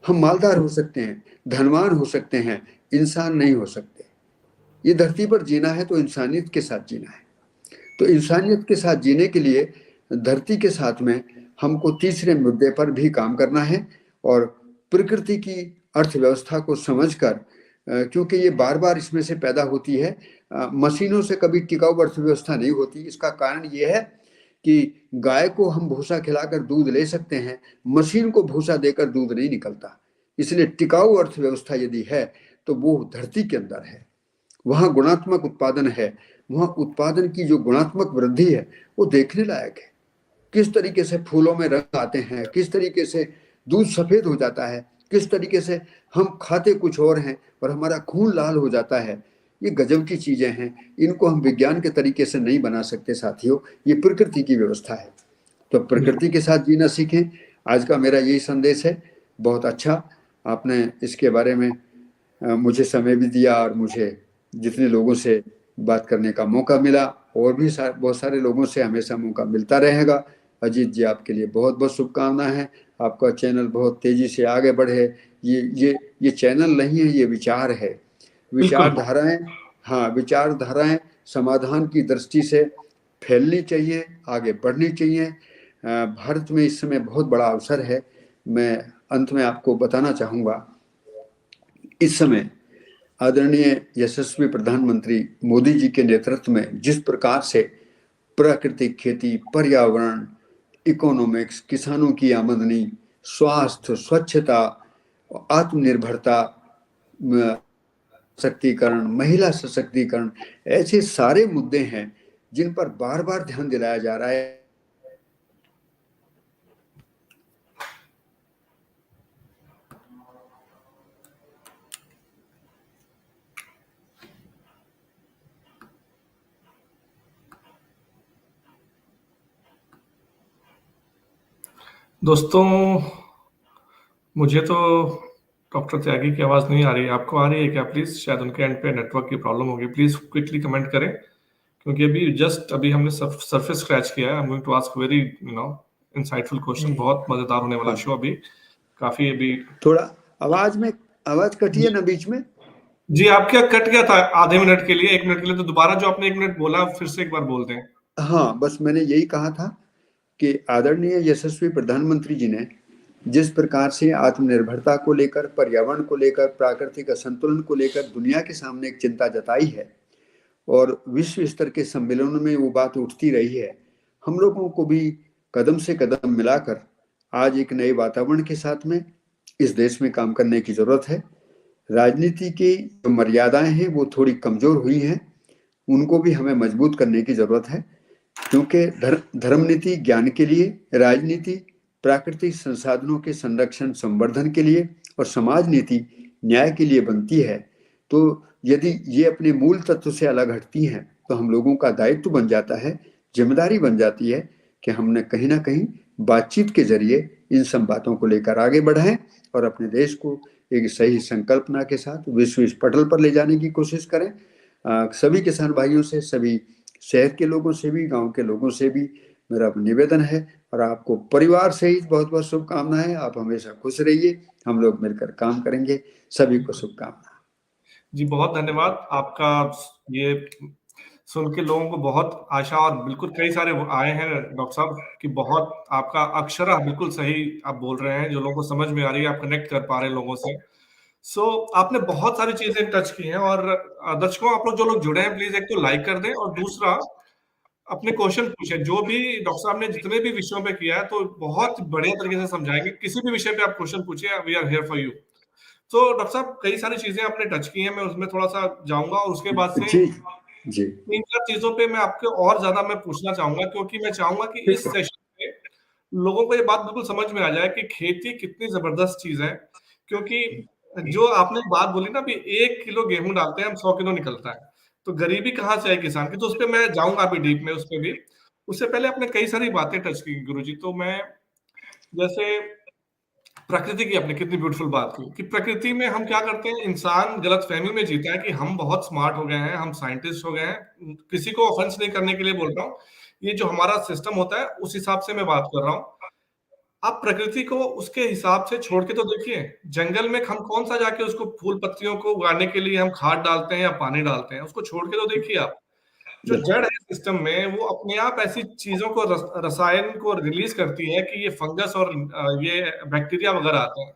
हम मालदार हो सकते हैं, धनवान हो सकते हैं, इंसान नहीं हो सकते। ये धरती पर जीना है तो इंसानियत के साथ जीना है। तो इंसानियत के साथ जीने के लिए धरती के साथ में हमको तीसरे मुद्दे पर भी काम करना है और प्रकृति की अर्थव्यवस्था को समझकर, क्योंकि ये बार बार इसमें से पैदा होती है, मशीनों से कभी टिकाऊ अर्थव्यवस्था नहीं होती। इसका कारण ये है कि गाय को हम भूसा खिलाकर दूध ले सकते हैं, मशीन को भूसा देकर दूध नहीं निकलता। इसलिए टिकाऊ अर्थव्यवस्था यदि है तो वो धरती के अंदर है, वहाँ गुणात्मक उत्पादन है, वहाँ उत्पादन की जो गुणात्मक वृद्धि है वो देखने लायक है। किस तरीके से फूलों में रंग आते हैं, किस तरीके से दूध सफेद हो जाता है, किस तरीके से हम खाते कुछ और हैं और हमारा खून लाल हो जाता है। ये गजब की चीजें हैं, इनको हम विज्ञान के तरीके से नहीं बना सकते साथियों, ये प्रकृति की व्यवस्था है। तो प्रकृति के साथ जीना सीखें, आज का मेरा यही संदेश है। बहुत अच्छा आपने इसके बारे में मुझे समय भी दिया और मुझे जितने लोगों से बात करने का मौका मिला, और भी बहुत सारे लोगों से हमेशा मौका मिलता रहेगा। अजीत जी, आपके लिए बहुत बहुत शुभकामनाएं हैं। आपका चैनल बहुत तेजी से आगे बढ़े। ये चैनल नहीं है, ये विचार है। बिल्कुल। विचारधाराएं, हाँ, विचारधाराएं समाधान की दृष्टि से फैलनी चाहिए, आगे बढ़नी चाहिए। भारत में इस समय बहुत बड़ा अवसर है। मैं अंत में आपको बताना चाहूँगा, इस समय आदरणीय यशस्वी प्रधानमंत्री मोदी जी के नेतृत्व में जिस प्रकार से प्राकृतिक खेती, पर्यावरण, इकोनॉमिक्स, किसानों की आमदनी, स्वास्थ्य, स्वच्छता, आत्मनिर्भरता, सशक्तिकरण, महिला सशक्तिकरण, ऐसे सारे मुद्दे हैं जिन पर बार बार ध्यान दिलाया जा रहा है। दोस्तों, मुझे तो डॉक्टर त्यागी की आवाज़ नहीं आ रही है। आपको आ रही है क्या? प्लीज़, शायद उनके एंड पे नेटवर्क की प्रॉब्लम होगी। प्लीज़ क्विकली कमेंट करें, क्योंकि अभी हमने सरफेस स्क्रैच किया है। I am going to ask very insightful question. बहुत मज़ेदार होने वाला हाँ, शो अभी, काफ़ी अभी। थोड़ा आवाज कटी है ना बीच में। जी, आपका कट गया था आधे मिनट के लिए, 1 मिनट के लिए, तो दोबारा जो आपने 1 मिनट बोला, फिर से एक बार बोल दें। हाँ, बस मैंने यही कहा था कि आदरणीय यशस्वी प्रधानमंत्री जी ने जिस प्रकार से आत्मनिर्भरता को लेकर, पर्यावरण को लेकर, प्राकृतिक असंतुलन को लेकर दुनिया के सामने एक चिंता जताई है, और विश्व स्तर के सम्मेलनों में वो बात उठती रही है, हम लोगों को भी कदम से कदम मिलाकर आज एक नए वातावरण के साथ में इस देश में काम करने की जरूरत है। राजनीति की जो मर्यादाएं हैं वो थोड़ी कमजोर हुई हैं, उनको भी हमें मजबूत करने की जरूरत है, क्योंकि धर्म नीति ज्ञान के लिए, राजनीति प्राकृतिक संसाधनों के संरक्षण संवर्धन के लिए, और समाज नीति न्याय के लिए बनती है। तो यदि ये अपने मूल तत्व से अलग हटती हैं तो हम लोगों का दायित्व बन जाता है, जिम्मेदारी बन जाती है कि हमने कहीं ना कहीं बातचीत के जरिए इन सब बातों को लेकर आगे बढ़ाएं और अपने देश को एक सही संकल्पना के साथ विश्व पटल पर ले जाने की कोशिश करें। सभी किसान भाइयों से, सभी शहर के लोगों से भी, गांव के लोगों से भी मेरा निवेदन है, और आपको परिवार से ही बहुत बहुत शुभकामनाएं। आप हमेशा खुश रहिए, हम लोग मिलकर काम करेंगे। सभी को शुभकामनाएं। जी, बहुत धन्यवाद आपका। ये सुन के लोगों को बहुत आशा, और बिल्कुल कई सारे आए हैं डॉक्टर साहब कि बहुत आपका अक्षरा बिल्कुल सही आप बोल रहे हैं, जो लोगों को समझ में आ रही है, आप कनेक्ट कर पा रहे हैं लोगों से। आपने बहुत सारी चीजें टच की हैं, और दर्शकों, आप लोग जो लोग जुड़े हैं, प्लीज एक तो लाइक कर दें, और दूसरा अपने क्वेश्चन पूछे। जो भी डॉक्टर साहब ने जितने भी विषयों पे किया है, तो बहुत बढ़िया तरीके से समझाएंगे। किसी भी विषय पे आप क्वेश्चन पूछिए, we are here for you. तो डॉक्टर साहब, कई सारी चीजें आपने टच की हैं, मैं उसमें थोड़ा सा जाऊंगा, और उसके बाद से जी जी, 3-4 चीजों पे मैं आपके और ज्यादा मैं पूछना चाहूंगा, क्योंकि मैं चाहूंगा कि ठीक इस है। सेशन में लोगों को ये बात बिल्कुल समझ में आ जाए कि खेती कितनी जबरदस्त चीज है। क्योंकि जो आपने बात बोली ना, अभी 1 किलो गेहूं डालते हैं हम, 100 किलो निकलता है। तो गरीबी कहाँ से है किसान की? तो उस पर मैं जाऊंगा अभी डीप में, उस पर भी। उससे पहले आपने कई सारी बातें टच की गुरुजी, तो मैं जैसे प्रकृति की आपने कितनी ब्यूटीफुल बात की कि प्रकृति में हम क्या करते हैं, इंसान गलतफहमी में जीता है कि हम बहुत स्मार्ट हो गए हैं, हम साइंटिस्ट हो गए हैं। किसी को ऑफेंस नहीं करने के लिए बोल रहा हूँ, ये जो हमारा सिस्टम होता है उस हिसाब से मैं बात कर रहा हूँ। आप प्रकृति को उसके हिसाब से छोड़ के तो देखिए, जंगल में हम कौन सा जाके उसको फूल पत्तियों को उगाने के लिए हम खाद डालते हैं या पानी डालते हैं, उसको छोड़ के तो देखिए आप। जो जड़ है सिस्टम में, वो अपने आप ऐसी चीजों को रसायन को रिलीज करती है कि ये फंगस और ये बैक्टीरिया वगैरह आते हैं,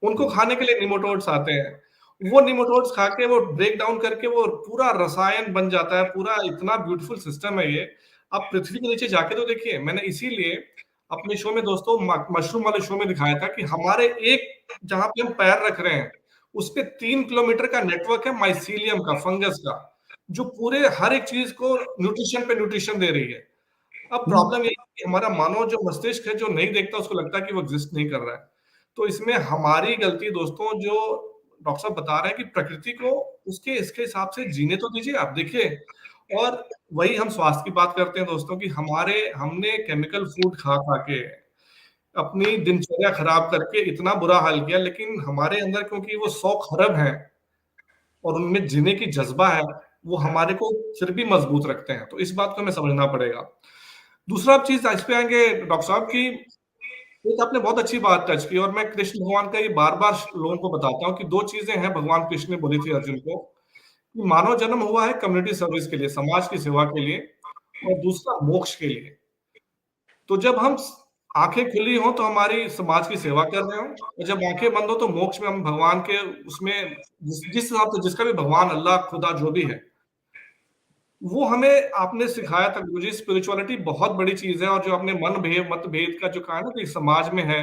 उनको खाने के लिए निमोटोड्स आते हैं। वो निमोटोड्स खा के, वो ब्रेक डाउन करके, वो पूरा रसायन बन जाता है। पूरा इतना ब्यूटीफुल सिस्टम है ये। आप पृथ्वी के नीचे जाके तो देखिए। मैंने इसीलिए अपने शो में दोस्तों, मशरूम वाले शो में दिखाया था कि हमारे एक, जहां पे हम पैर रख रहे हैं, उस पे 3 किलोमीटर का नेटवर्क है माइसीलियम का, फंगस का, जो पूरे हर एक चीज को न्यूट्रिशन पे न्यूट्रिशन दे रही है। अब प्रॉब्लम ये है कि हमारा मानव जो मस्तिष्क है, जो नहीं देखता, उसको लगता है कि वो एग्जिस्ट नहीं कर रहा है। तो इसमें हमारी गलती दोस्तों, जो डॉक्टर साहब बता रहे हैं कि प्रकृति को उसके इसके हिसाब से जीने तो दीजिए। आप देखिए, और वही हम स्वास्थ्य की बात करते हैं दोस्तों, कि हमने केमिकल फूड खा खा के अपनी दिनचर्या खराब करके इतना बुरा हाल किया, लेकिन हमारे अंदर क्योंकि वो 100 खरब है और उनमें जीने की जज्बा है, वो हमारे को फिर भी मजबूत रखते हैं। तो इस बात को हमें समझना पड़ेगा। दूसरा चीज इस पे आएंगे डॉक्टर साहब की, एक आपने बहुत अच्छी बात टच की, और मैं कृष्ण भगवान का ये बार बार लोगों को बताता हूँ कि दो चीजें हैं भगवान कृष्ण ने बोली थी अर्जुन को, कि मानव जन्म हुआ है कम्युनिटी सर्विस के लिए, समाज की सेवा के लिए, और दूसरा मोक्ष के लिए। तो जब हम आंखें खुली हों तो हमारी समाज की सेवा कर रहे हो, और जब आंखें बंद हो तो मोक्ष में हम भगवान के उसमें जिस हिसाब से जिसका भी भगवान, अल्लाह, खुदा जो भी है, वो हमें आपने सिखाया था गुरुजी। स्पिरिचुअलिटी बहुत बड़ी चीज है, और जो आपने मन भेद मत भेद का जो कहा ना कि समाज में है,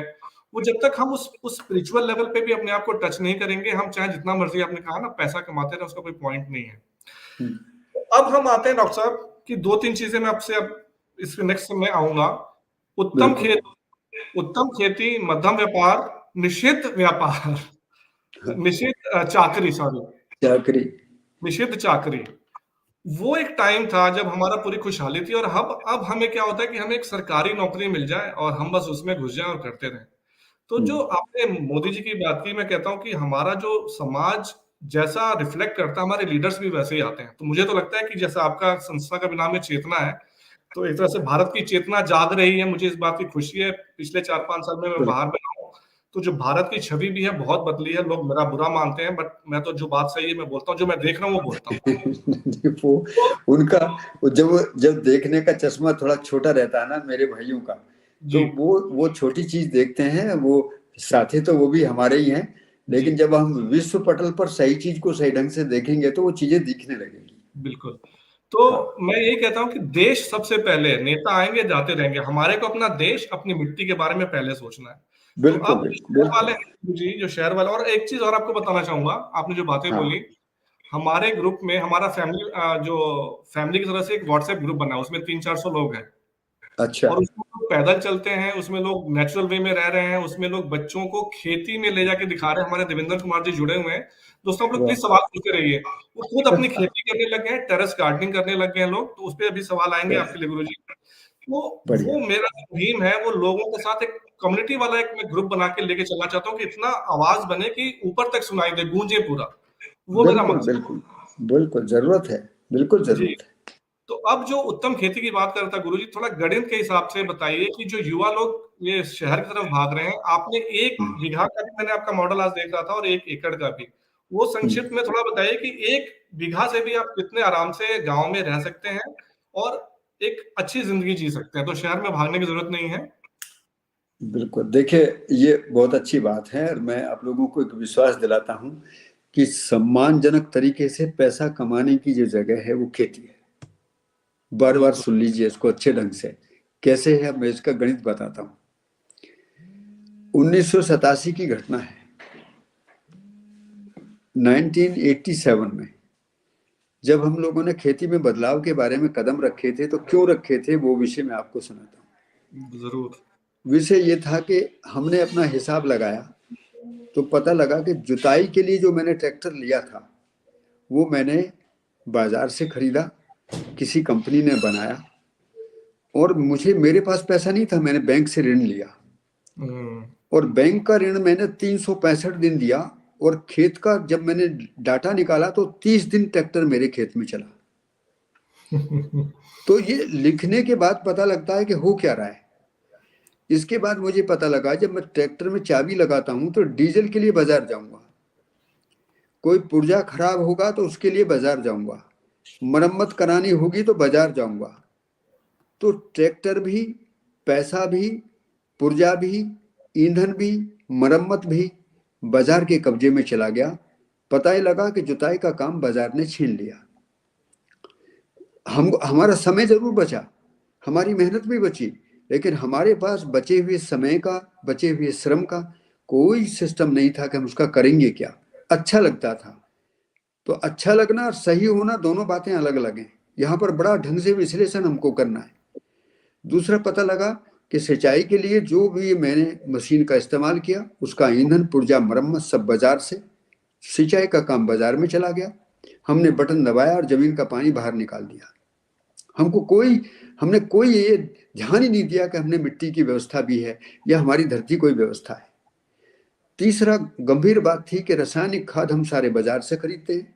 वो जब तक हम उस स्पिरिचुअल लेवल पे भी अपने आप को टच नहीं करेंगे, हम चाहे जितना मर्जी, आपने कहा ना, पैसा कमाते रहे, उसका कोई पॉइंट नहीं है। हम्म, अब हम आते हैं डॉक्टर साहब कि दो तीन चीजें मैं आपसे अब इस नेक्स्ट में आऊंगा। उत्तम बिल्कुल। खेत उत्तम खेती, मध्यम व्यापार, निषिद्ध व्यापार, निषिद्ध चाकरी, सॉरी, चाकरी। निषिद्ध चाकरी। वो एक टाइम था जब हमारा पूरी खुशहाली थी, और अब हमें क्या होता है कि हमें एक सरकारी नौकरी मिल जाए और हम बस उसमें घुस जाएं और करते रहें। तो जो हम्म, आपने मोदी जी की बात की, मैं कहता हूं कि हमारा जो समाज जैसा रिफ्लेक्ट करता है, हमारे लीडर्स भी वैसे ही आते हैं। तो मुझे तो लगता है कि जैसा आपका संस्था का भी नाम है चेतना है, तो एक तरह से भारत की चेतना जाग रही है। मुझे इस बात की खुशी है। पिछले 4-5 साल में मैं बाहर बिल्कुल। में रहा हूँ, तो जो भारत की छवि भी है बहुत बदली है। लोग मेरा बुरा मानते हैं, बट मैं तो जो बात सही है मैं बोलता हूँ, जो मैं देख रहा हूँ वो बोलता हूँ। वो तो उनका, जब देखने का चश्मा थोड़ा छोटा रहता है ना मेरे भाइयों का, तो जी, वो छोटी चीज देखते हैं। वो साथी तो वो भी हमारे ही हैं, जी, लेकिन जब हम विश्व पटल पर सही चीज को सही ढंग से देखेंगे तो वो चीजें दिखने लगेंगी। बिल्कुल। तो हाँ, मैं यही कहता हूँ कि देश सबसे पहले, नेता आएंगे जाते रहेंगे, हमारे को अपना देश, अपनी मिट्टी के बारे में पहले सोचना है। तो बिल्कुल अब बिल्कुल शहर वाले बिल्कुल। हैं जी, जो शहर वाले, और एक चीज और आपको बताना चाहूंगा, आपने जो बातें हाँ। बोली, हमारे ग्रुप में, हमारा फैमिली, जो फैमिली की तरफ से एक व्हाट्सएप ग्रुप बना है, उसमें 300-400 लोग हैं, अच्छा। और उसमें लोग पैदल चलते हैं, उसमें लोग नेचुरल वे में रह रहे हैं, उसमें लोग बच्चों को खेती में ले जाके दिखा रहे हैं। हमारे देवेंद्र कुमार जी जुड़े हुए हैं। दोस्तों, आप लोग वाह। प्लीज सवाल पूछते रहिए। वो खुद अपनी खेती करने लगे हैं, टेरेस गार्डनिंग करने लगे हैं लोग, तो उस पर अभी सवाल आएंगे आपके लिए गुरु जी। तो बढ़िया। वो मेरा जो मुहिम है, वो लोगों के साथ एक कम्युनिटी वाला एक मैं ग्रुप बना के लेके चलना चाहता हूँ, कि इतना आवाज बने कि ऊपर तक सुनाई दे, गूंजे पूरा। वो मेरा बिल्कुल मकसद बिल्कुल बिल्कुल, जरूरत है। बिल्कुल है जी। जरूरत है। तो अब जो उत्तम खेती की बात करता गुरुजी, थोड़ा गणित के हिसाब से बताइए कि जो युवा लोग ये शहर की तरफ भाग रहे हैं, आपने 1 बीघा का भी, मैंने आपका मॉडल आज देख रहा था, और 1 एकड़ का भी, वो हम्म, संक्षिप्त में थोड़ा बताइए कि 1 बीघा से भी आप कितने आराम से गांव में रह सकते हैं और एक अच्छी जिंदगी जी सकते हैं, तो शहर में भागने की जरूरत नहीं है। बिल्कुल। देखिए, ये बहुत अच्छी बात है, और मैं आप लोगों को एक विश्वास दिलाता हूँ कि सम्मानजनक तरीके से पैसा कमाने की जो जगह है वो खेती है। बार बार बिल्कुल। सुन लीजिए इसको अच्छे ढंग से। कैसे है, मैं इसका गणित बताता हूँ। 1987 की घटना है। 1987 में जब हम लोगों ने खेती में बदलाव के बारे में कदम रखे थे, तो क्यों रखे थे वो विषय मैं आपको सुनाता हूँ। जरूर। विषय ये था कि हमने अपना हिसाब लगाया, तो पता लगा कि जुताई के लिए जो मैंने ट्रैक्टर लिया था वो मैंने बाजार से खरीदा, किसी कंपनी ने बनाया, और मेरे पास पैसा नहीं था, मैंने बैंक से ऋण लिया, हम्म। और बैंक का ऋण मैंने 365 दिन दिया। और खेत का जब मैंने डाटा निकाला तो 30 दिन ट्रैक्टर मेरे खेत में चला। तो ये लिखने के बाद पता लगता है कि हो क्या रहा है। इसके बाद मुझे पता लगा, जब मैं ट्रैक्टर में चाबी लगाता हूं तो डीजल के लिए बाजार जाऊंगा, कोई पुर्जा खराब होगा तो उसके लिए बाजार जाऊंगा, मरम्मत करानी होगी तो बाजार जाऊंगा। तो ट्रैक्टर भी, पैसा भी, पुर्जा भी, ईंधन भी, मरम्मत भी बाजार के कब्जे में चला गया। पता ही लगा कि जुताई का काम बाजार ने छीन लिया। हमारा समय जरूर बचा, हमारी मेहनत भी बची, लेकिन हमारे पास बचे हुए समय का, बचे हुए श्रम का कोई सिस्टम नहीं था कि हम उसका करेंगे क्या। अच्छा लगता था। तो अच्छा लगना और सही होना दोनों बातें अलग अलग हैं। यहाँ पर बड़ा ढंग से विश्लेषण हमको करना है। दूसरा, पता लगा कि सिंचाई के लिए जो भी मैंने मशीन का इस्तेमाल किया, उसका ईंधन, पुर्जा, मरम्मत सब बाजार से, सिंचाई का काम बाजार में चला गया। हमने बटन दबाया और जमीन का पानी बाहर निकाल दिया। हमको कोई हमने कोई ये ध्यान ही नहीं दिया कि हमने मिट्टी की व्यवस्था भी है या हमारी धरती कोई व्यवस्था है। तीसरा गंभीर बात थी कि रासायनिक खाद हम सारे बाजार से खरीदते हैं,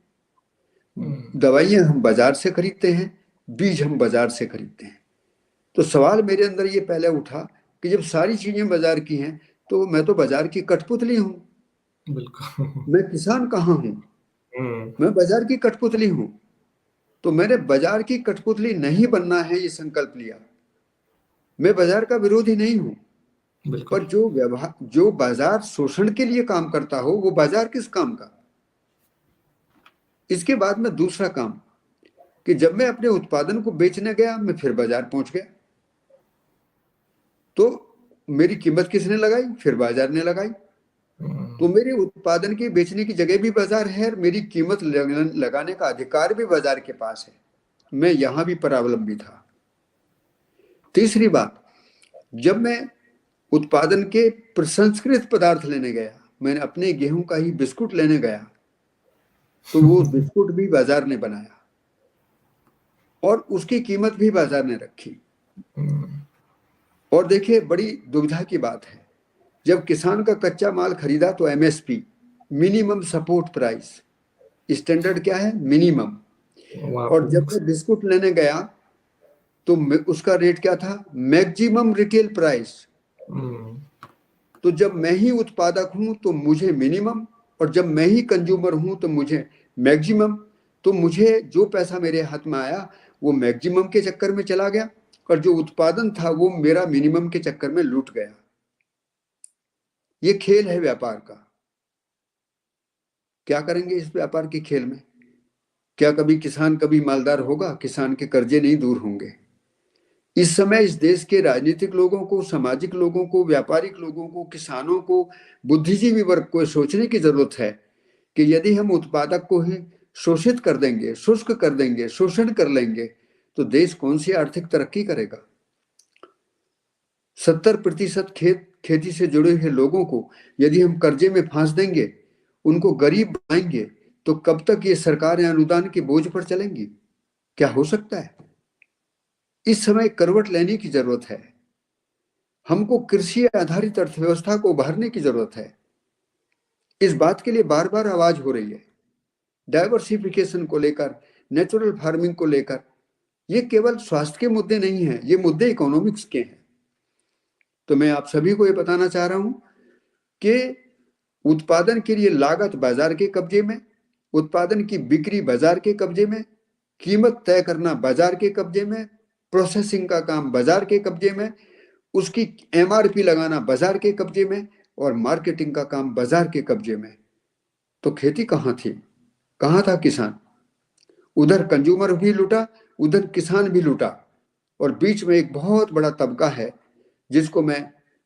हम्म। दवाइयां हम बाजार से खरीदते हैं, बीज हम बाजार से खरीदते हैं। तो सवाल मेरे अंदर ये पहले उठा कि कि जब सारी चीजें बाजार की हैं तो मैं तो बाजार की कठपुतली हूं। बिल्कुल। मैं किसान कहाँ हूं, हम्म। मैं बाजार की कठपुतली हूं। तो मैंने बाजार की कठपुतली नहीं बनना है ये संकल्प लिया। मैं बाजार का विरोधी नहीं हूं, बिल्कुल। पर जो बाजार शोषण के लिए काम करता हो वो बाजार किस काम का। इसके बाद में दूसरा काम कि जब मैं अपने उत्पादन को बेचने गया, मैं फिर बाजार पहुंच गया। तो मेरी कीमत किसने लगाई, फिर बाजार ने लगाई। तो मेरे उत्पादन के बेचने की जगह भी बाजार है और मेरी कीमत लगाने का अधिकार भी बाजार के पास है। मैं यहां भी परावलंबी था। तीसरी बात, जब मैं उत्पादन के प्रसंस्कृत पदार्थ लेने गया, मैंने अपने गेहूं का ही बिस्कुट लेने गया, तो वो बिस्कुट भी बाजार ने बनाया और उसकी कीमत भी बाजार ने रखी। और देखिए बड़ी दुविधा की बात है, जब किसान का कच्चा माल खरीदा तो MSP, minimum support price, standard क्या है, मिनिमम। और जब मैं बिस्कुट लेने गया तो उसका रेट क्या था, मैक्सिमम रिटेल प्राइस। तो जब मैं ही उत्पादक हूं तो मुझे मिनिमम, और जब मैं ही कंज्यूमर हूं तो मुझे मैक्सिमम। तो मुझे जो पैसा मेरे हाथ में आया वो मैक्सिमम के चक्कर में चला गया, और जो उत्पादन था वो मेरा मिनिमम के चक्कर में लूट गया। ये खेल है व्यापार का। क्या करेंगे इस व्यापार के खेल में। क्या कभी किसान कभी मालदार होगा, किसान के कर्जे नहीं दूर होंगे। इस समय इस देश के राजनीतिक लोगों को, सामाजिक लोगों को, व्यापारिक लोगों को, किसानों को, बुद्धिजीवी वर्ग को सोचने की जरूरत है कि यदि हम उत्पादक को ही शोषित कर देंगे, शुष्क कर देंगे, शोषण कर लेंगे, तो देश कौन सी आर्थिक तरक्की करेगा। 70% खेती से जुड़े हुए लोगों को यदि हम कर्जे में फांस देंगे, उनको गरीब बनाएंगे, तो कब तक ये सरकारें अनुदान के बोझ पर चलेंगी। क्या हो सकता है। इस समय करवट लेने की जरूरत है। हमको कृषि आधारित अर्थव्यवस्था को उभारने की जरूरत है। इस बात के लिए बार बार आवाज हो रही है, डाइवर्सिफिकेशन को लेकर, नेचुरल फार्मिंग को लेकर। ये केवल स्वास्थ्य के मुद्दे नहीं हैं, ये मुद्दे इकोनॉमिक्स के हैं। तो मैं आप सभी को ये बताना चाह रहा हूं कि उत्पादन के लिए लागत बाजार के कब्जे में, उत्पादन की बिक्री बाजार के कब्जे में, कीमत तय करना बाजार के कब्जे में, प्रोसेसिंग का काम बाजार के कब्जे में, उसकी एमआरपी लगाना बाजार के कब्जे में, और मार्केटिंग का काम बाजार के कब्जे में। तो खेती कहाँ थी, कहाँ था किसान। उधर कंज्यूमर भी लूटा, उधर किसान भी लूटा, और बीच में एक बहुत बड़ा तबका है जिसको मैं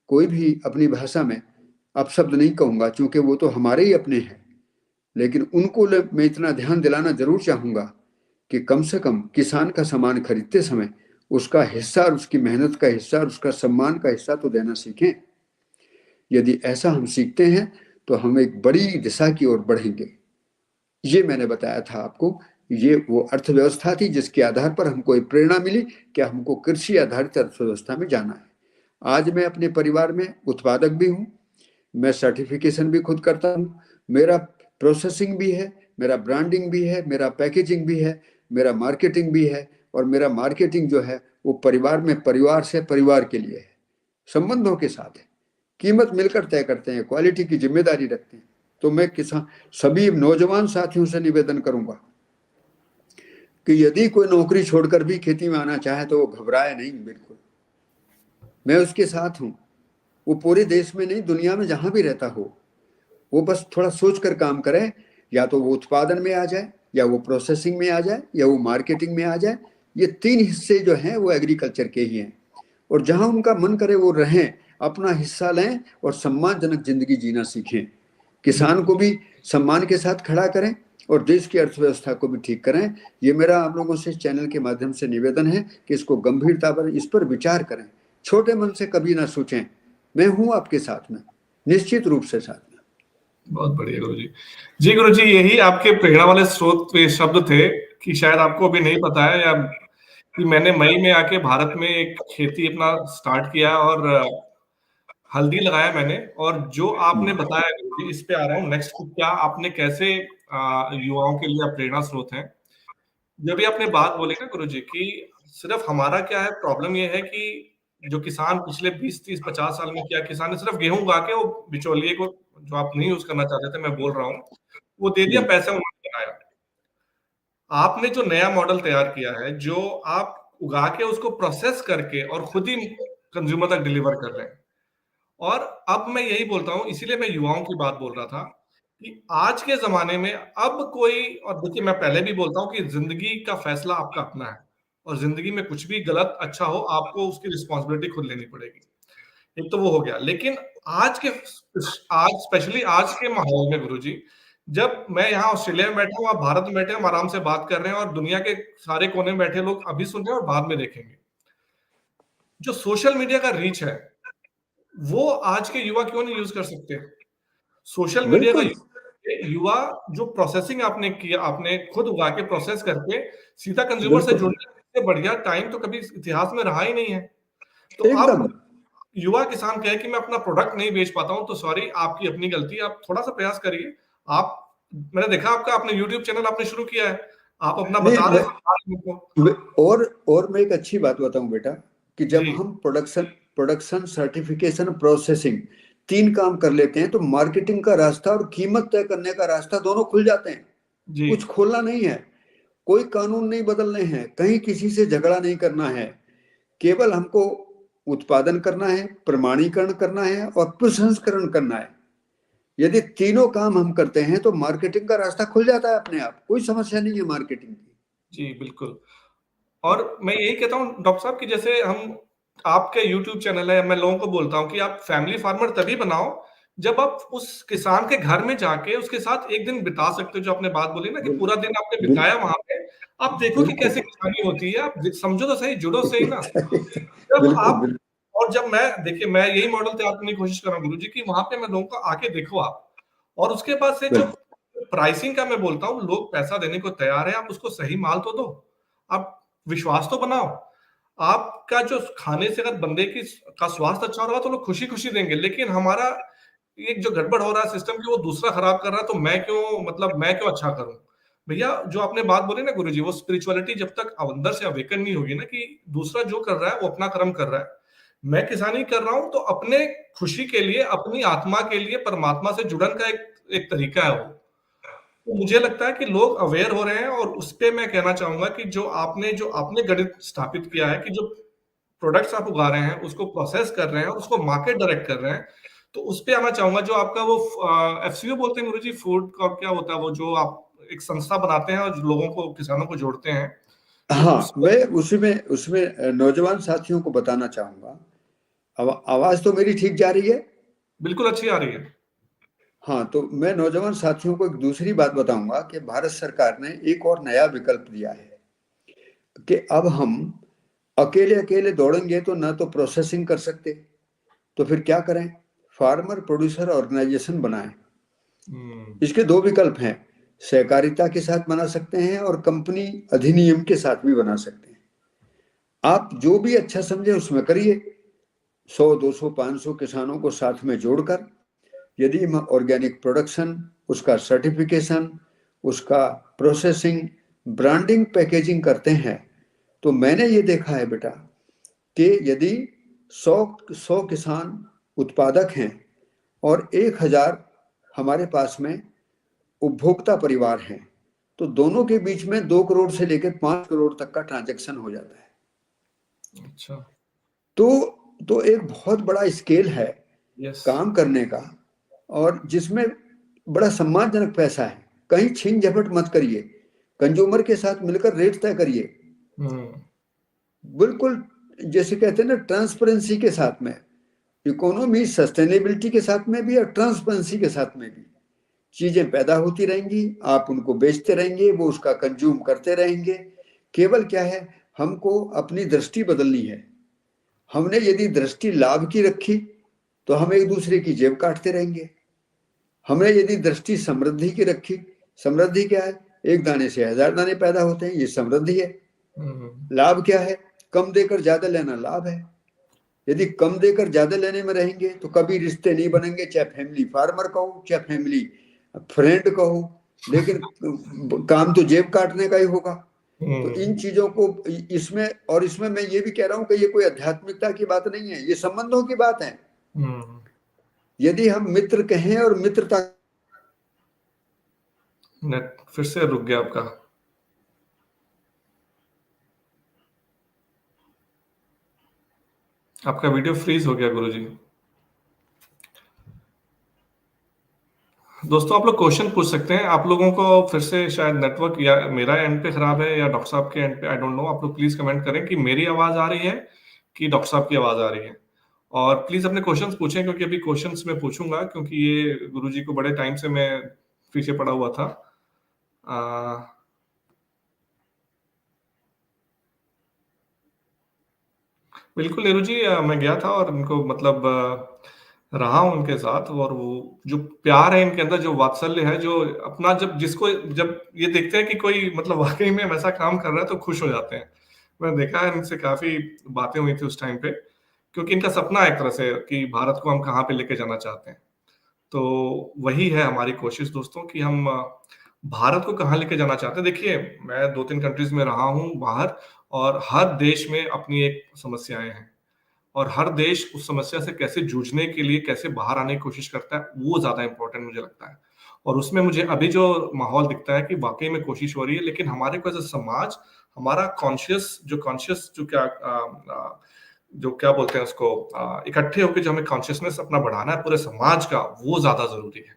कोई भी अपनी भाषा में अपशब्द नहीं कहूंगा, क्योंकि वो तो हमारे ही अपने हैं। लेकिन उनको मैं इतना ध्यान दिलाना जरूर चाहूंगा कि कम से कम किसान का सामान खरीदते समय उसका हिस्सा और उसकी मेहनत का हिस्सा और उसका सम्मान का हिस्सा तो देना सीखें। यदि ऐसा हम सीखते हैं तो हम एक बड़ी दिशा की ओर बढ़ेंगे। ये मैंने बताया था आपको, ये वो अर्थव्यवस्था थी जिसके आधार पर हमको एक प्रेरणा मिली कि हमको कृषि आधारित अर्थव्यवस्था में जाना है। आज मैं अपने परिवार में उत्पादक भी हूँ, मैं सर्टिफिकेशन भी खुद करता हूँ, मेरा प्रोसेसिंग भी है, मेरा ब्रांडिंग भी है, मेरा पैकेजिंग भी है, मेरा मार्केटिंग भी है। और मेरा मार्केटिंग जो है वो परिवार में परिवार से परिवार के लिए है, संबंधों के साथ है। कीमत मिलकर तय करते हैं, क्वालिटी की जिम्मेदारी रखते हैं। तो मैं किसान सभी नौजवान साथियों से निवेदन करूंगा कि यदि कोई नौकरी छोड़कर भी खेती में आना चाहे तो वो घबराए नहीं, बिल्कुल मैं उसके साथ हूं। वो पूरे देश में नहीं, दुनिया में जहां भी रहता हो, वो बस थोड़ा सोच कर काम करे। या तो वो उत्पादन में आ जाए, या वो प्रोसेसिंग में आ जाए, या वो मार्केटिंग में आ जाए। ये 3 हिस्से जो हैं वो एग्रीकल्चर के ही हैं, और जहां उनका मन करे वो रहें, अपना हिस्सा लें और सम्मानजनक जिंदगी जीना सीखें। किसान को भी सम्मान के साथ खड़ा करें और देश की अर्थव्यवस्था को भी ठीक करें। ये मेरा आप लोगों से चैनल के माध्यम से निवेदन है कि इसको गंभीरता पर, इस पर विचार करें। छोटे मन से कभी ना सोचें। मैं हूं आपके साथ में, निश्चित रूप से साथ में। बहुत बढ़िया गुरुजी। जी गुरुजी, यही आपके प्रेरणा वाले स्रोत वे शब्द थे कि शायद आपको अभी नहीं पता है, या कि मैंने मई में आके भारत में एक खेती अपना स्टार्ट किया और हल्दी लगाया मैंने। और जो आपने बताया गुरुजी, इस पे आ रहा हूँ नेक्स्ट, क्या आपने कैसे युवाओं के लिए आप प्रेरणा स्रोत हैं। जब भी आपने बात बोली ना गुरुजी कि सिर्फ हमारा क्या है, प्रॉब्लम ये है कि जो किसान पिछले 20 30 50 साल में किया, किसान ने सिर्फ गेहूं उगा के वो बिचौलिए को, जो आप नहीं यूज करना चाहते थे, मैं बोल रहा हूँ, वो दे दिया, पैसा उन्होंने बनाया। आपने जो नया मॉडल तैयार किया है, जो आप उगा के उसको प्रोसेस करके और खुद ही कंज्यूमर तक डिलीवर कर रहे हैं। और अब मैं यही बोलता हूँ, इसीलिए मैं युवाओं की बात बोल रहा था कि आज के जमाने में अब कोई, और देखिए मैं पहले भी बोलता हूँ कि जिंदगी का फैसला आपका अपना है, और जिंदगी में कुछ भी गलत अच्छा हो, आपको उसकी रिस्पॉन्सिबिलिटी खुद लेनी पड़ेगी। एक तो वो हो गया। लेकिन आज स्पेशली आज के माहौल में गुरुजी, जब मैं यहाँ ऑस्ट्रेलिया में बैठा हूँ, आप भारत में बैठे, हम आराम से बात कर रहे हैं, और दुनिया के सारे कोने में बैठे लोग अभी सुन रहे हैं और बाद में देखेंगे। जो सोशल मीडिया का रीच है, वो आज के युवा क्यों नहीं यूज कर सकते? सोशल मीडिया का बिल्कुल युवा, जो प्रोसेसिंग आपने किया, आपने खुद उगा के प्रोसेस करके सीधा कंज्यूमर से बिल्कुल जुड़ने से बढ़िया टाइम तो कभी इतिहास में रहा ही नहीं है। तो एकदम। अब युवा किसान कहे कि मैं अपना प्रोडक्ट नहीं बेच पाता हूं, तो सॉरी, आपकी अपनी गलती है। आप थोड़ा सा प्रयास करिए। आप, मैंने देखा आपका, आपने यूट्यूब चैनल आपने शुरू किया है, आप अपना नहीं बता रहे मैं, हैं। और मैं एक अच्छी बात बताऊं बेटा, कि जब जी हम प्रोडक्शन सर्टिफिकेशन प्रोसेसिंग 3 काम कर लेते हैं तो मार्केटिंग का रास्ता और कीमत तय करने का रास्ता दोनों खुल जाते हैं। जी कुछ खोलना नहीं है, कोई कानून नहीं बदलने हैं, कहीं किसी से झगड़ा नहीं करना है, केवल हमको उत्पादन करना है, प्रमाणीकरण करना है और प्रसंस्करण करना है। यदि तीनों काम हम करते हैं तो मार्केटिंग का रास्ता खुल जाता है अपने आप, कोई समस्या नहीं है मार्केटिंग की। जी बिल्कुल। और मैं यही कहता हूँ डॉक्टर साहब कि जैसे हम, आपके यूट्यूब चैनल है, मैं लोगों को बोलता हूँ कि आप फैमिली फार्मर तभी बनाओ जब आप उस किसान के घर में जाके उसके साथ एक दिन बिता सकते हो। जो आपने बात बोली ना कि बिल, पूरा दिन आपने बिल, बिताया वहां पे, आप देखो कि बिल्कुल कैसे किसानी होती है, आप समझो तो सही, जुड़ो सही ना। जब बिल्कुल आप, बिल्कुल और जब मैं, देखिए मैं यही मॉडल तैयार करने की कोशिश कर रहा हूँ गुरु जी, की वहां पे मैं लोगों को आके देखो आप, और उसके बाद से जो बिल्कुल प्राइसिंग का मैं बोलता हूँ, लोग पैसा देने को तैयार है, आप उसको सही माल तो दो, आप विश्वास तो बनाओ। आपका जो खाने से अगर बंदे की का स्वास्थ्य अच्छा होगा तो लोग खुशी खुशी देंगे। लेकिन हमारा एक जो गड़बड़ हो रहा है सिस्टम की, वो दूसरा खराब कर रहा है, तो मैं क्यों, मतलब मैं क्यों अच्छा करूं? भैया जो आपने बात बोली ना गुरुजी, वो स्पिरिचुअलिटी जब तक अंदर से अवेकन नहीं होगी ना, कि दूसरा जो कर रहा है वो अपना कर्म कर रहा है, मैं किसानी कर रहा हूं तो अपने खुशी के लिए, अपनी आत्मा के लिए, परमात्मा से जुड़न का एक एक तरीका है वो। तो मुझे लगता है कि लोग अवेयर हो रहे हैं, और उस पे मैं कहना चाहूंगा कि जो आपने गणित स्थापित किया है, कि जो प्रोडक्ट्स आप उगा रहे हैं उसको प्रोसेस कर रहे हैं और उसको मार्केट डायरेक्ट कर रहे हैं, तो उस पे आना चाहूंगा। जो आपका वो एफसीओ बोलते हैं गुरुजी, फूड का क्या होता है वो, जो आप एक संस्था बनाते हैं और जो लोगों को, किसानों को जोड़ते हैं, तो हाँ, उसको। मैं उसमें उसमें नौजवान साथियों को बताना चाहूंगा। आवाज तो मेरी ठीक जा रही है? बिल्कुल अच्छी आ रही है। हाँ, तो मैं नौजवान साथियों को एक दूसरी बात बताऊंगा कि भारत सरकार ने एक और नया विकल्प दिया है कि अब हम अकेले अकेले दौड़ेंगे तो ना तो प्रोसेसिंग कर सकते, तो फिर क्या करें? फार्मर प्रोड्यूसर ऑर्गेनाइजेशन बनाएं। हम्म। इसके 2 विकल्प हैं, सहकारिता के साथ बना सकते हैं और कंपनी अधिनियम के साथ भी बना सकते हैं। आप जो भी अच्छा समझे उसमें करिए, 100 200 500 किसानों को साथ में जोड़कर यदि हम ऑर्गेनिक प्रोडक्शन, उसका सर्टिफिकेशन, उसका प्रोसेसिंग, ब्रांडिंग, पैकेजिंग करते हैं, तो मैंने ये देखा है बेटा कि यदि 100 किसान उत्पादक हैं और 1000 हमारे पास में उपभोक्ता परिवार हैं, तो दोनों के बीच में 2 करोड़ से लेकर 5 करोड़ तक का ट्रांजैक्शन हो जाता है। अच्छा। तो एक बहुत बड़ा स्केल है यस। काम करने का, और जिसमें बड़ा सम्मानजनक पैसा है। कहीं छीन झपट मत करिए, कंज्यूमर के साथ मिलकर रेट तय करिए, हम्म। बिल्कुल जैसे कहते हैं ना, ट्रांसपेरेंसी के साथ में। इकोनॉमी सस्टेनेबिलिटी के साथ में भी और ट्रांसपेरेंसी के साथ में भी चीजें पैदा होती रहेंगी, आप उनको बेचते रहेंगे, वो उसका कंज्यूम करते रहेंगे। केवल क्या है, हमको अपनी दृष्टि बदलनी है। हमने यदि दृष्टि लाभ की रखी तो हम एक दूसरे की जेब काटते रहेंगे। हमने यदि दृष्टि समृद्धि की रखी, समृद्धि क्या है? एक दाने से 1000 दाने पैदा होते हैं, ये समृद्धि है। हम्म। लाभ क्या है? कम देकर ज्यादा लेना लाभ है। यदि कम देकर ज्यादा लेने में रहेंगे तो कभी रिश्ते नहीं बनेंगे, चाहे फैमिली फार्मर कहो, चाहे फैमिली फ्रेंड कहो, लेकिन काम तो जेब काटने का ही होगा। तो इन चीजों को इसमें, और इसमें मैं ये भी कह रहा हूं कि ये कोई आध्यात्मिकता की बात नहीं है, ये संबंधों की बात है। यदि हम मित्र कहें और मित्रता, नेट फिर से रुक गया आपका। आपका वीडियो फ्रीज हो गया गुरुजी। दोस्तों आप लोग क्वेश्चन पूछ सकते हैं। आप लोगों को फिर से शायद नेटवर्क या मेरा एंड पे खराब है या डॉक्टर साहब के एंड पे, आई डोंट नो। आप लोग प्लीज कमेंट करें कि मेरी आवाज आ रही है कि डॉक्टर साहब की आवाज आ रही है। और प्लीज अपने क्वेश्चंस पूछें, क्योंकि अभी क्वेश्चंस मैं पूछूंगा, क्योंकि ये गुरुजी को बड़े टाइम से मैं पीछे पड़ा हुआ था। बिल्कुल नीरू जी, मैं गया था और उनको मतलब रहा हूं उनके साथ, और वो जो प्यार है इनके अंदर, जो वात्सल्य है, जो अपना, जब ये देखते हैं कि कोई मतलब वाकई में वैसा काम कर रहा है तो खुश हो जाते हैं। मैंने देखा है, इनसे काफी बातें हुई थी उस टाइम पे, क्योंकि इनका सपना है एक तरह से कि भारत को हम कहाँ पे लेके जाना चाहते हैं। तो वही है हमारी कोशिश दोस्तों, कि हम भारत को कहाँ लेके जाना चाहते हैं। देखिए, मैं 2-3 कंट्रीज में रहा हूँ बाहर, और हर देश में अपनी एक समस्याएं हैं, और हर देश उस समस्या से कैसे जूझने के लिए, कैसे बाहर आने की कोशिश करता है, वो ज्यादा इंपॉर्टेंट मुझे लगता है। और उसमें मुझे अभी जो माहौल दिखता है कि वाकई में कोशिश हो रही है, लेकिन हमारे को एज अ समाज, हमारा कॉन्शियस जो क्या जो क्या बोलते हैं उसको, इकट्ठे होकर जो हमें कॉन्शियसनेस अपना बढ़ाना है पूरे समाज का, वो ज्यादा जरूरी है।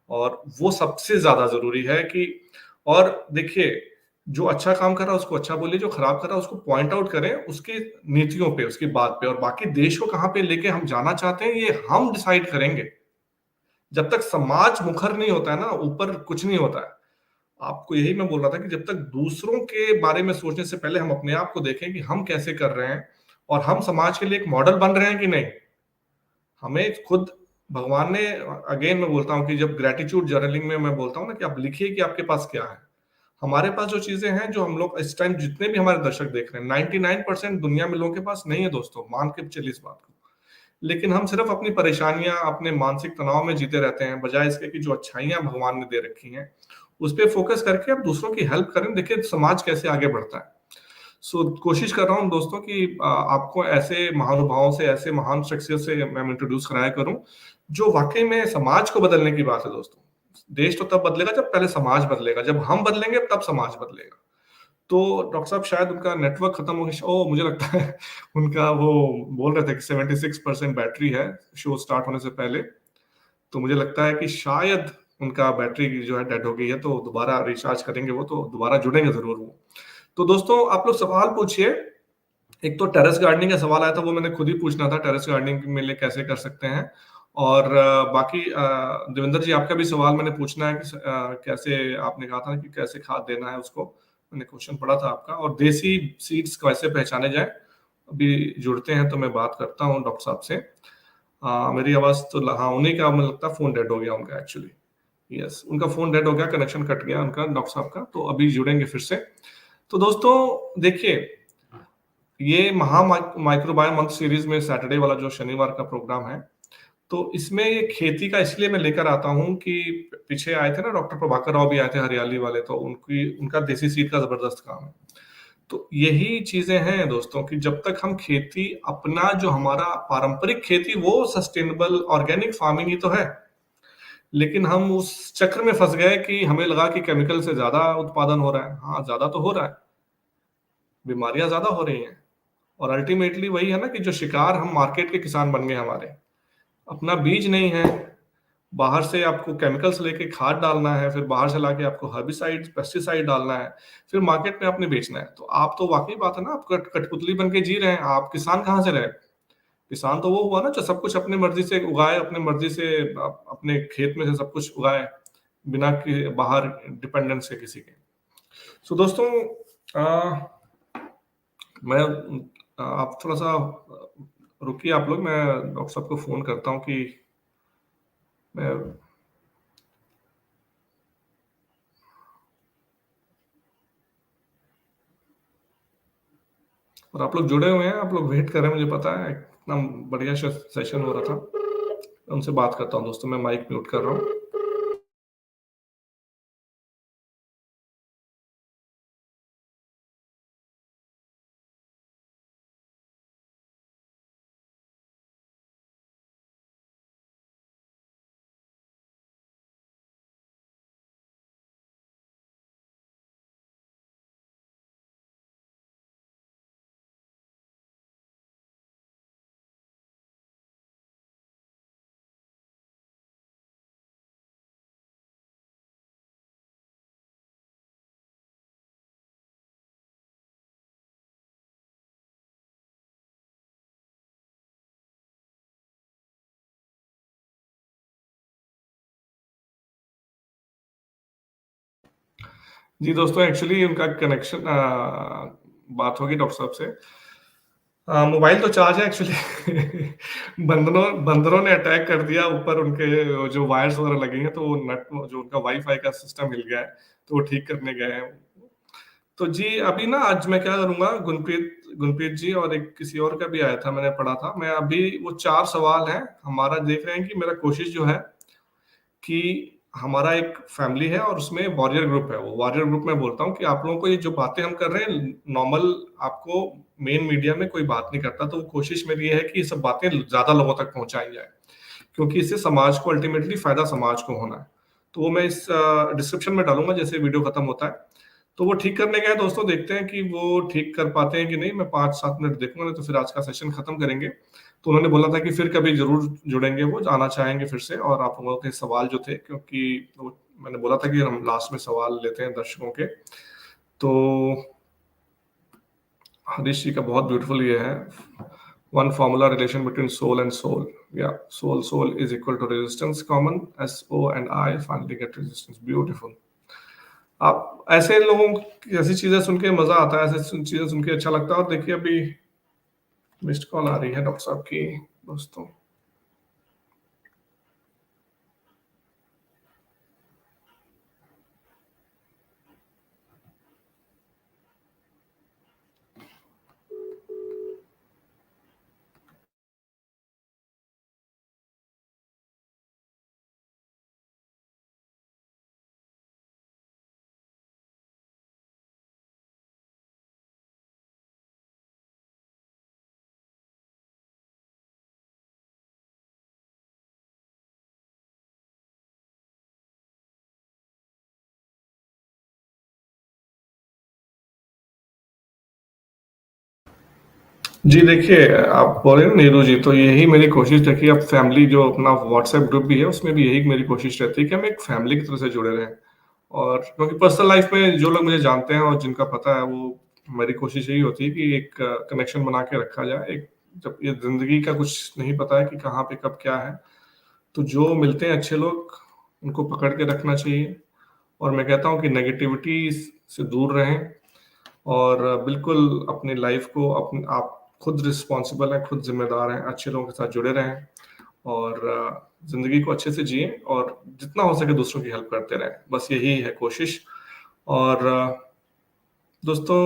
और वो सबसे ज्यादा जरूरी है कि, और देखिए, जो अच्छा काम कर रहा है उसको अच्छा बोलिए, जो खराब कर रहा है उसको पॉइंट आउट करें, उसकी नीतियों पे, उसकी बात पे, और बाकी देश को कहां पे लेके हम जाना चाहते हैं ये हम डिसाइड करेंगे। जब तक समाज मुखर नहीं होता है ना, ऊपर कुछ नहीं होता है। आपको यही मैं बोल रहा था कि जब तक दूसरों के बारे में सोचने से पहले हम अपने आप को देखें कि हम कैसे कर रहे हैं, और हम समाज के लिए एक मॉडल बन रहे हैं कि नहीं। हमें खुद भगवान ने, अगेन मैं बोलता हूँ कि जब ग्रेटिट्यूड जर्नलिंग में मैं बोलता हूँ ना कि आप लिखिए कि आपके पास क्या है। हमारे पास जो चीजें हैं, जो हम लोग इस टाइम, जितने भी हमारे दर्शक देख रहे हैं, 99% दुनिया में लोगों के पास नहीं है दोस्तों, मान के चलिए इस बात को। लेकिन हम सिर्फ अपनी परेशानियां, अपने मानसिक तनाव में जीते रहते हैं, बजाय इसके कि जो अच्छाइयां भगवान ने दे रखी हैं उस पर फोकस करके आप दूसरों की हेल्प करें। देखिए समाज कैसे आगे बढ़ता है। कोशिश कर रहा हूँ दोस्तों कि आपको ऐसे महानुभावों से, ऐसे महान शख्सियत से मैं इंट्रोड्यूस कराया करूं, जो वाकई में समाज को बदलने की बात है दोस्तों। देश तो तब बदलेगा जब पहले समाज बदलेगा, जब हम बदलेंगे तब समाज बदलेगा। तो डॉक्टर साहब शायद उनका नेटवर्क खत्म हो गया, ओ मुझे लगता है उनका, वो बोल रहे थे कि 76% बैटरी है शो स्टार्ट होने से पहले। तो मुझे लगता है कि शायद उनका बैटरी जो है डेड हो गई है, तो दोबारा रिचार्ज करेंगे वो, तो दोबारा जुड़ेंगे जरूर वो। तो दोस्तों आप लोग सवाल पूछिए। एक तो टेरेस गार्डनिंग का सवाल आया था, वो मैंने खुद ही पूछना था, टेरेस गार्डनिंग में लिए कैसे कर सकते हैं। और बाकी देवेंद्र जी, आपका भी सवाल मैंने पूछना है कि कैसे, आपने कहा था कि कैसे खाद देना है उसको, मैंने क्वेश्चन पढ़ा था आपका, और देसी सीड्स कैसे पहचाने जाए। अभी जुड़ते हैं तो मैं बात करता हूँ डॉक्टर साहब से। मेरी आवाज तो, हाँ, उन्हीं का मुझे लगता है फोन डेड हो गया उनका एक्चुअली। यस, उनका फोन डेड हो गया, कनेक्शन कट गया उनका, डॉक्टर साहब का, तो अभी जुड़ेंगे फिर से। तो दोस्तों देखिए, ये माइक्रोबायोम मंथ सीरीज में सैटरडे वाला जो शनिवार का प्रोग्राम है, तो इसमें ये खेती का इसलिए मैं लेकर आता हूं कि पीछे आए थे ना डॉक्टर प्रभाकर राव भी आए थे, हरियाली वाले, तो उनका देसी सीड का जबरदस्त काम है। तो यही चीजें हैं दोस्तों कि जब तक हम खेती, अपना जो हमारा पारंपरिक खेती, वो सस्टेनेबल ऑर्गेनिक फार्मिंग ही तो है, लेकिन हम उस चक्र में फंस गए कि हमें लगा कि केमिकल से ज्यादा उत्पादन हो रहा है। हाँ, ज्यादा तो हो रहा है, बीमारियां ज्यादा हो रही हैं, और अल्टीमेटली वही है ना कि जो शिकार हम मार्केट के किसान बन गए हमारे। अपना बीज नहीं है, बाहर से आपको केमिकल्स लेके खाद डालना है, फिर बाहर से लाके आपको हर्बिसाइड, पेस्टिसाइड डालना है, फिर मार्केट में आपने बेचना है। तो आप तो, वाकई बात है ना, आप कठपुतली बन के जी रहे हैं। आप किसान कहाँ से रहे? किसान तो वो हुआ ना जो सब कुछ अपनी मर्जी से उगाए, अपने मर्जी से अपने खेत में से सब कुछ उगाए, बिना कि बाहर डिपेंडेंस है किसी के। सो दोस्तों, मैं आप थोड़ा सा रुकिए आप लोग, मैं डॉक्टर साहब को फोन करता हूँ कि मैं, और आप लोग जुड़े हुए हैं, आप लोग वेट कर रहे हैं, मुझे पता है, इतना बढ़िया सेशन हो रहा था। उनसे बात करता हूँ दोस्तों, मैं माइक म्यूट कर रहा हूँ। जी दोस्तों, एक्चुअली उनका कनेक्शन बात होगी डॉक्टर साहब से। मोबाइल तो चार्ज है एक्चुअली। बंदरों ने अटैक कर दिया ऊपर, उनके जो वायर्स वगैरह लगी हैं, तो वो नट जो उनका वाईफाई का सिस्टम हिल गया है, तो वो ठीक करने गए हैं। तो जी अभी ना आज मैं क्या करूंगा, गुनप्रीत गुनप्रीत जी और एक किसी और का भी आया था, मैंने पढ़ा था। मैं अभी वो 4 सवाल हैं हमारा, देख रहे हैं कि मेरा कोशिश जो है कि हमारा एक फैमिली है और उसमें वॉरियर ग्रुप है। वो वॉरियर ग्रुप में बोलता हूँ कि आप लोगों को ये जो बातें हम कर रहे हैं नॉर्मल, आपको मेन मीडिया में कोई बात नहीं करता, तो वो कोशिश मेरी ये है कि ये सब बातें ज्यादा लोगों तक पहुंचाई जाए, क्योंकि इससे समाज को अल्टीमेटली फायदा समाज को होना है। तो वो मैं इस डिस्क्रिप्शन में डालूंगा जैसे वीडियो खत्म होता है। तो वो ठीक करने गए दोस्तों, देखते हैं कि वो ठीक कर पाते हैं कि नहीं। मैं 5-7 मिनट देखूंगा, नहीं तो फिर आज का सेशन खत्म करेंगे। तो उन्होंने बोला था कि फिर कभी जरूर जुड़ेंगे, वो आना चाहेंगे फिर से, और आप लोगों के सवाल जो थे, क्योंकि वो मैंने बोला था कि हम लास्ट में सवाल लेते हैं दर्शकों के। तो हरीश जी का बहुत ब्यूटीफुल ये है, one formula relation between sol and sol, या sol is equal to resistance common, SO and I finally get resistance. Beautiful. आप ऐसे लोगों की ऐसी चीजें सुन के मजा आता है, ऐसे चीजें सुन के अच्छा लगता है। और देखिए अभी मिस्ड कॉल आ रही है डॉक्टर साहब की दोस्तों। जी देखिए, आप बोले ना नीरू जी, तो यही मेरी कोशिश है कि अब फैमिली जो अपना व्हाट्सएप ग्रुप भी है, उसमें भी यही मेरी कोशिश रहती है कि हम एक फैमिली की तरह से जुड़े रहें। और क्योंकि पर्सनल लाइफ में जो लोग मुझे जानते हैं और जिनका पता है, वो मेरी कोशिश यही होती है कि एक कनेक्शन बना के रखा जाए। एक जब ये जिंदगी का कुछ नहीं पता है कि कहाँ पे कब क्या है, तो जो मिलते हैं अच्छे लोग, उनको पकड़ के रखना चाहिए। और मैं कहता हूँ कि नेगेटिविटी से दूर रहें, और बिल्कुल अपनी लाइफ को अपने आप खुद रिस्पॉन्सिबल हैं, खुद जिम्मेदार हैं, अच्छे लोगों के साथ जुड़े रहें, और जिंदगी को अच्छे से जिए, और जितना हो सके दूसरों की हेल्प करते रहें। बस यही है कोशिश। और दोस्तों,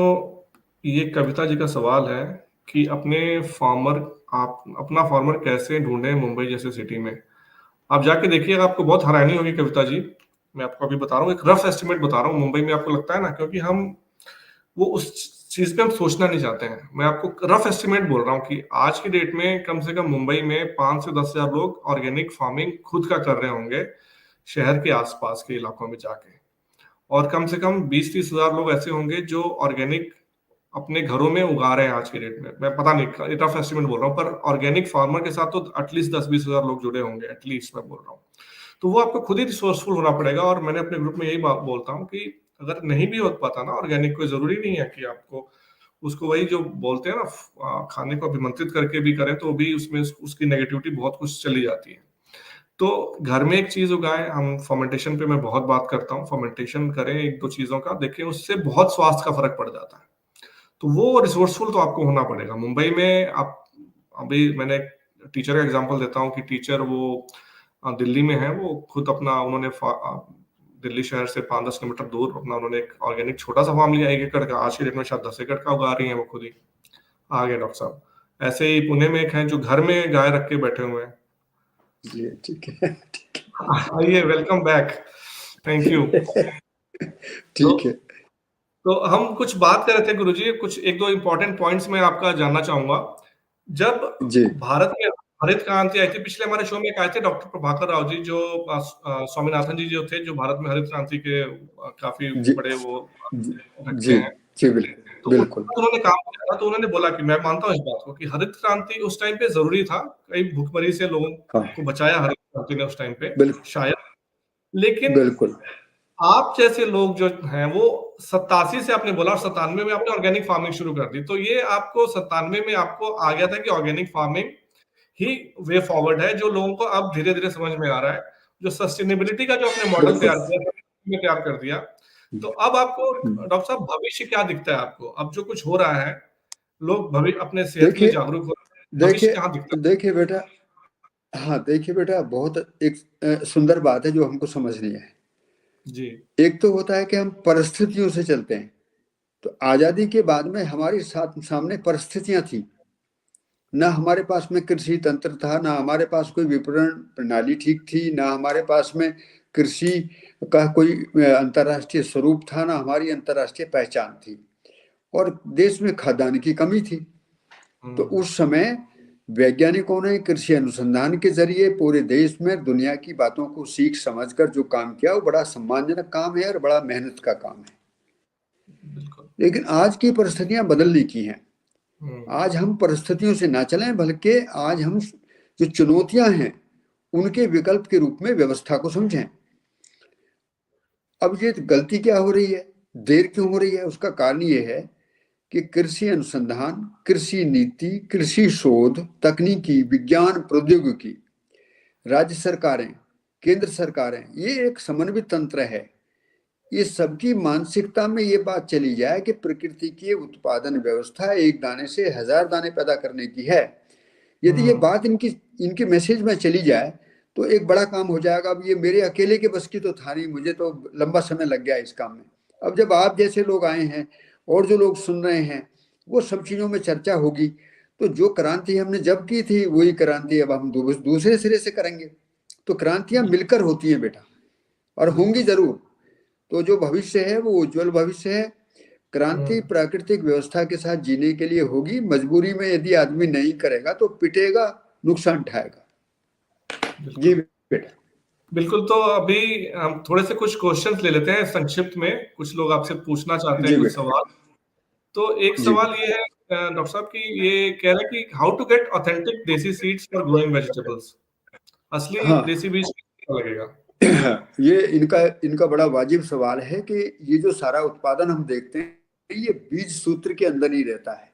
ये कविता जी का सवाल है कि अपना फार्मर कैसे ढूंढें मुंबई जैसे सिटी में। आप जाके देखिएगा, आपको बहुत हैरानी होगी कविता जी। मैं आपको अभी बता रहा हूँ, एक रफ एस्टिमेट बता रहा हूँ। मुंबई में आपको लगता है ना, क्योंकि हम वो उस चीज पे हम सोचना नहीं चाहते हैं। मैं आपको रफ एस्टिमेट बोल रहा हूँ कि आज की डेट में कम से कम मुंबई में 5 से 10 हजार लोग ऑर्गेनिक फार्मिंग खुद का कर रहे होंगे, शहर के आसपास के इलाकों में जाके। और कम से कम 20-30 हजार लोग ऐसे होंगे जो ऑर्गेनिक अपने घरों में उगा रहे हैं आज की डेट में। मैं पता नहीं, रफ एस्टिमेट बोल रहा हूँ, पर ऑर्गेनिक फार्मर के साथ तो एटलीस्ट 10-20 हजार लोग जुड़े होंगे, एटलीस्ट मैं बोल रहा हूँ। तो वो आपको खुद ही रिसोर्सफुल होना पड़ेगा। और मैंने अपने ग्रुप में यही बात बोलता हूँ कि अगर नहीं भी हो पाता ना ऑर्गेनिक, कोई जरूरी नहीं है कि आपको उसको, वही जो बोलते हैं ना, खाने को अभिमंत्रित करके भी करें, तो भी उसमें उसकी नेगेटिविटी बहुत कुछ चली जाती है। तो घर में एक चीज उगाएं। हम फर्मेंटेशन पे मैं बहुत बात करता हूँ, फर्मेंटेशन करें एक दो चीजों का, देखें, उससे बहुत स्वास्थ्य का फर्क पड़ जाता है। तो वो रिसोर्सफुल तो आपको होना पड़ेगा। मुंबई में आप, अभी मैंने टीचर का एग्जांपल देता हूँ कि टीचर वो दिल्ली में है, वो खुद अपना उन्होंने दिल्ली शहर से 5-10 किलोमीटर दूर अपना उन्होंने एक ऑर्गेनिक छोटा सा फार्म लिया, 1 एकड़ का। आज की डेट में शायद 10 एकड़ का उगा रही है वो खुद ही। आ गए डॉक्टर साहब। ऐसे ही पुणे में एक है जो घर में गाय रख के बैठे हुए हैं। जी ठीक है, ठीक आइए, वेलकम बैक। Thank you. है। तो ठीक है। तो हम कुछ बात कर रहे थे गुरुजी, कुछ एक दो इंपॉर्टेंट पॉइंट्स मैं आपका जानना चाहूंगा। जब जी भारत में हरित क्रांति आई थी, पिछले हमारे शो में एक आए थे डॉक्टर प्रभाकर राव जी, जो स्वामीनाथन जी जो थे, जो भारत में हरित क्रांति के काफी जी बड़े वो जी रखते जी हैं। जी, बिल्कुल तो बिल्कुल। उन्होंने काम किया था, तो उन्होंने बोला कि मैं मानता हूँ इस बात को कि हरित क्रांति उस टाइम पे जरूरी था। कई भुखमरी से लोगों हाँ, को बचाया हरित क्रांति ने उस टाइम पे, बिल्कुल शायद। लेकिन बिल्कुल। आप जैसे लोग जो हैं, वो 87 से आपने बोला, और 97 में आपने ऑर्गेनिक फार्मिंग शुरू कर दी। तो ये आपको 97 में आपको आ गया था कि ऑर्गेनिक फार्मिंग ही वे फॉरवर्ड है, जो लोगों को अब धीरे धीरे समझ में आ रहा है। जो सस्टेनेबिलिटी का जो आपने मॉडल बिल्कुल तैयार किया कर दिया, तो अब आपको डॉक्टर साहब भविष्य क्या दिखता है आपको? अब जो कुछ हो रहा है, लोग अपने सेहत के लिए देखिए जागरूक हो रहे हैं, भविष्य देखिए कहाँ दिखता देखिए बेटा, हाँ देखिए बेटा, बहुत एक सुंदर बात है जो हमको समझनी है। है? जी। एक तो होता है कि हम परिस्थितियों से चलते हैं। तो आजादी के बाद में हमारे साथ सामने परिस्थितियां थी। ना हमारे पास में कृषि तंत्र था, ना हमारे पास कोई विपणन प्रणाली ठीक थी, ना हमारे पास में कृषि का कोई अंतर्राष्ट्रीय स्वरूप था, ना हमारी अंतर्राष्ट्रीय पहचान थी, और देश में खाद्यान्न की कमी थी। तो उस समय वैज्ञानिकों ने कृषि अनुसंधान के जरिए पूरे देश में दुनिया की बातों को सीख समझकर जो काम किया, वो बड़ा सम्मानजनक काम है और बड़ा मेहनत का काम है। बिल्कुल। लेकिन आज की परिस्थितियां बदलने की हैं। आज हम परिस्थितियों से ना चलें, बल्कि आज हम जो चुनौतियां हैं उनके विकल्प के रूप में व्यवस्था को समझें। अब ये गलती क्या हो रही है, देर क्यों हो रही है? उसका कारण ये है कि कृषि अनुसंधान, कृषि नीति, कृषि शोध, तकनीकी, विज्ञान, प्रौद्योगिकी, राज्य सरकारें, केंद्र सरकारें, ये एक समन्वित तंत्र है। ये सबकी मानसिकता में ये बात चली जाए कि प्रकृति की उत्पादन व्यवस्था एक दाने से 1000 दाने पैदा करने की है। यदि ये बात इनकी इनके मैसेज में चली जाए तो एक बड़ा काम हो जाएगा। अब ये मेरे अकेले के बस की तो था नहीं, मुझे तो लंबा समय लग गया इस काम में। अब जब आप जैसे लोग आए हैं और जो लोग सुन रहे हैं, वो सब चीज़ों में चर्चा होगी, तो जो क्रांति हमने जब की थी वही क्रांति अब हम दूसरे सिरे से करेंगे। तो क्रांतियां मिलकर होती हैं बेटा, और होंगी जरूर। तो जो भविष्य है वो उज्जवल भविष्य है। क्रांति प्राकृतिक व्यवस्था के साथ जीने के लिए होगी। मजबूरी में यदि आदमी नहीं करेगा तो पिटेगा, नुकसान उठाएगा। जी बेटा। बिल्कुल, तो अभी हम थोड़े से कुछ क्वेश्चंस ले लेते हैं संक्षिप्त में। कुछ लोग आपसे पूछना चाहते हैं जी कुछ बेटा। सवाल। तो एक जी सवाल ये है डॉक्टर साहब कि ये कह रहे हैं कि हाउ टू गेट ऑथेंटिक देसी सीड्स फॉर ग्रोइंग वेजिटेबल्स? असली हाँ। देसी बीज कैसे लगेगा? ये इनका इनका बड़ा वाजिब सवाल है कि ये जो सारा उत्पादन हम देखते हैं ये बीज सूत्र के अंदर ही रहता है।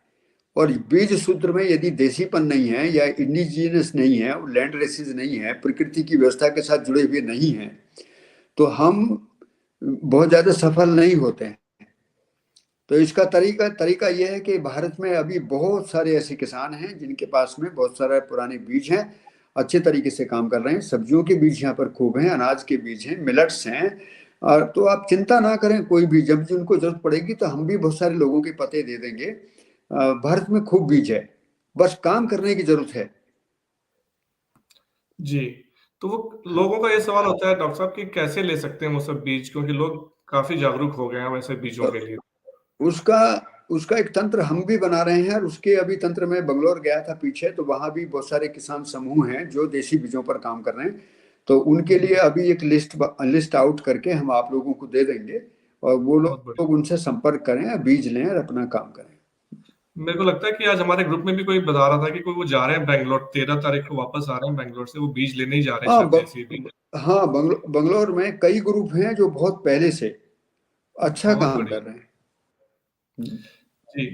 और बीज सूत्र में यदि देसीपन नहीं है या इंडिजीनियस नहीं है, लैंड रेसिस नहीं है, प्रकृति की व्यवस्था के साथ जुड़े हुए नहीं हैं, तो हम बहुत ज्यादा सफल नहीं होते हैं। तो इसका तरीका यह है कि भारत में अभी बहुत सारे ऐसे किसान हैं जिनके पास में बहुत सारे पुराने बीज हैं, अच्छे तरीके से काम कर रहे हैं। सब्जियों के बीज यहाँ पर खूब हैं, अनाज के बीज हैं, मिलेट्स हैं। और तो आप चिंता ना करें, कोई भी जब जिनको जरूरत पड़ेगी तो हम भी बहुत सारे लोगों के पते दे देंगे। भारत में खूब बीज है, बस काम करने की जरूरत है। जी, तो वो हाँ। लोगों का ये सवाल होता है डॉक्टर साहब कि कैसे ले सकते हैं वो सब बीज? क्योंकि लोग काफ़ी जागरूक हो गए हैं वैसे बीजों तो के लिए। उसका उसका एक तंत्र हम भी बना रहे हैं, और उसके अभी तंत्र में बंगलोर गया था पीछे, तो वहां भी बहुत सारे किसान समूह हैं जो देसी बीजों पर काम कर रहे हैं। तो उनके लिए अभी एक लिस्ट आउट करके हम आप लोगों को दे देंगे, और वो बहुत लोग बढ़िया। उनसे संपर्क करें, बीज लें और अपना काम करें। मेरे को लगता है कि आज हमारे ग्रुप में भी कोई बता रहा था कि कोई वो जा रहे हैं बैंगलोर, 13 तारीख को वापस आ रहे हैं बैंगलोर से, वो बीज लेने ही जा रहे हैं हाँ शायद देसी बीज। हाँ, बंगलोर में कई ग्रुप हैं जो बहुत पहले से अच्छा बहुत काम कर बढ़िया। रहे हैं। जी,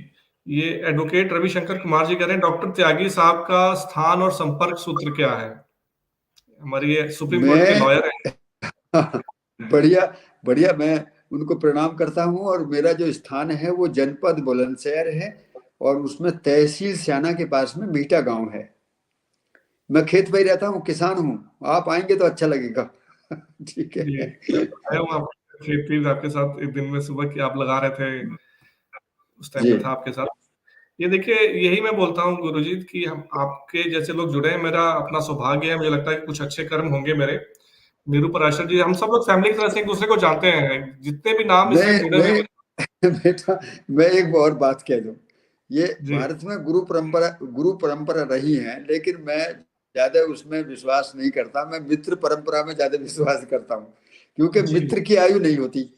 ये एडवोकेट रविशंकर कुमार जी कह रहे हैं डॉक्टर त्यागी साहब का स्थान और संपर्क सूत्र क्या है? हमारे ये सुप्रीम कोर्ट के मैं लॉयर हैं। बढ़िया बढ़िया, मैं उनको प्रणाम करता हूँ। और मेरा जो स्थान है वो जनपद बुलंदशहर है, और उसमें तहसील स्याना के पास में मीठा गांव है। मैं खेत में ही रहता हूँ, किसान हूँ। आप आएंगे तो अच्छा लगेगा। ठीक जी, है। आया हूँ आपकी खेती आपके साथ एक दिन में सुबह की आप लगा रहे थे, उस टाइम जी पे था आपके साथ। ये देखिए यही मैं बोलता हूँ गुरुजी कि हम आपके जैसे लोग जुड़े हैं, मेरा अपना सौभाग्य है। मुझे लगता है कि कुछ अच्छे कर्म होंगे मेरे। नीरू पराशर जी, हम सब लोग फैमिली की तरह से एक-दूसरे को जानते हैं। जितने भी नाम मैं इसमें जुड़े हुए मैं हैं बेटा, मैं एक और बात कह दूं। ये जी, भारत में गुरु परंपरा रही है, लेकिन मैं ज्यादा उसमें विश्वास नहीं करता। मैं मित्र परंपरा में ज्यादा विश्वास करता हूँ, क्योंकि जी। मित्र की आयु नहीं होती।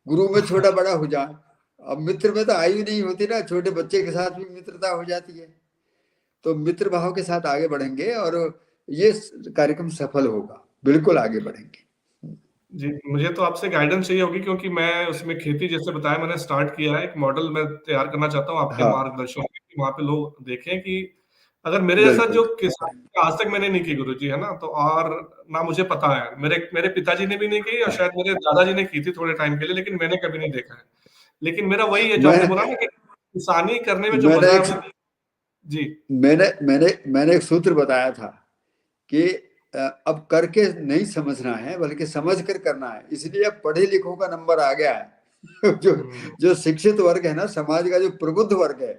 गुरु में छोटा बड़ा हो जाए, अब मित्र में तो आयु नहीं होती ना, छोटे बच्चे के साथ भी मित्रता हो जाती है। तो मित्र भाव के साथ आगे बढ़ेंगे, और ये कार्यक्रम सफल होगा, बिल्कुल आगे बढ़ेंगे। जी, मुझे तो आपसे गाइडेंस चाहिए होगी क्योंकि मैं उसमें खेती जैसे बताया मैंने स्टार्ट किया है, एक मॉडल मैं तैयार करना चाहता हूँ आपके हाँ मार्गदर्शन में कि वहाँ पे लोग देखें कि अगर मेरे जैसा बिल्कुल। जो किसान आज तक मैंने नहीं की गुरुजी, है ना, तो और ना मुझे पता है, मेरे मेरे पिताजी ने भी नहीं की और हाँ, शायद मेरे दादाजी ने की थी थोड़े टाइम के लिए, लेकिन मैंने कभी नहीं देखा है। लेकिन मेरा वही है जो आपने मैं बोला ना कि किसानी करने में जो मैंने मजा है एक वो। जी। मैंने मैंने मैंने एक सूत्र बताया था कि अब करके नहीं समझना है बल्कि समझ कर करना है, इसलिए अब पढ़े लिखों का नंबर आ गया है। जो हम्म। जो शिक्षित वर्ग है ना, समाज का जो प्रबुद्ध वर्ग है,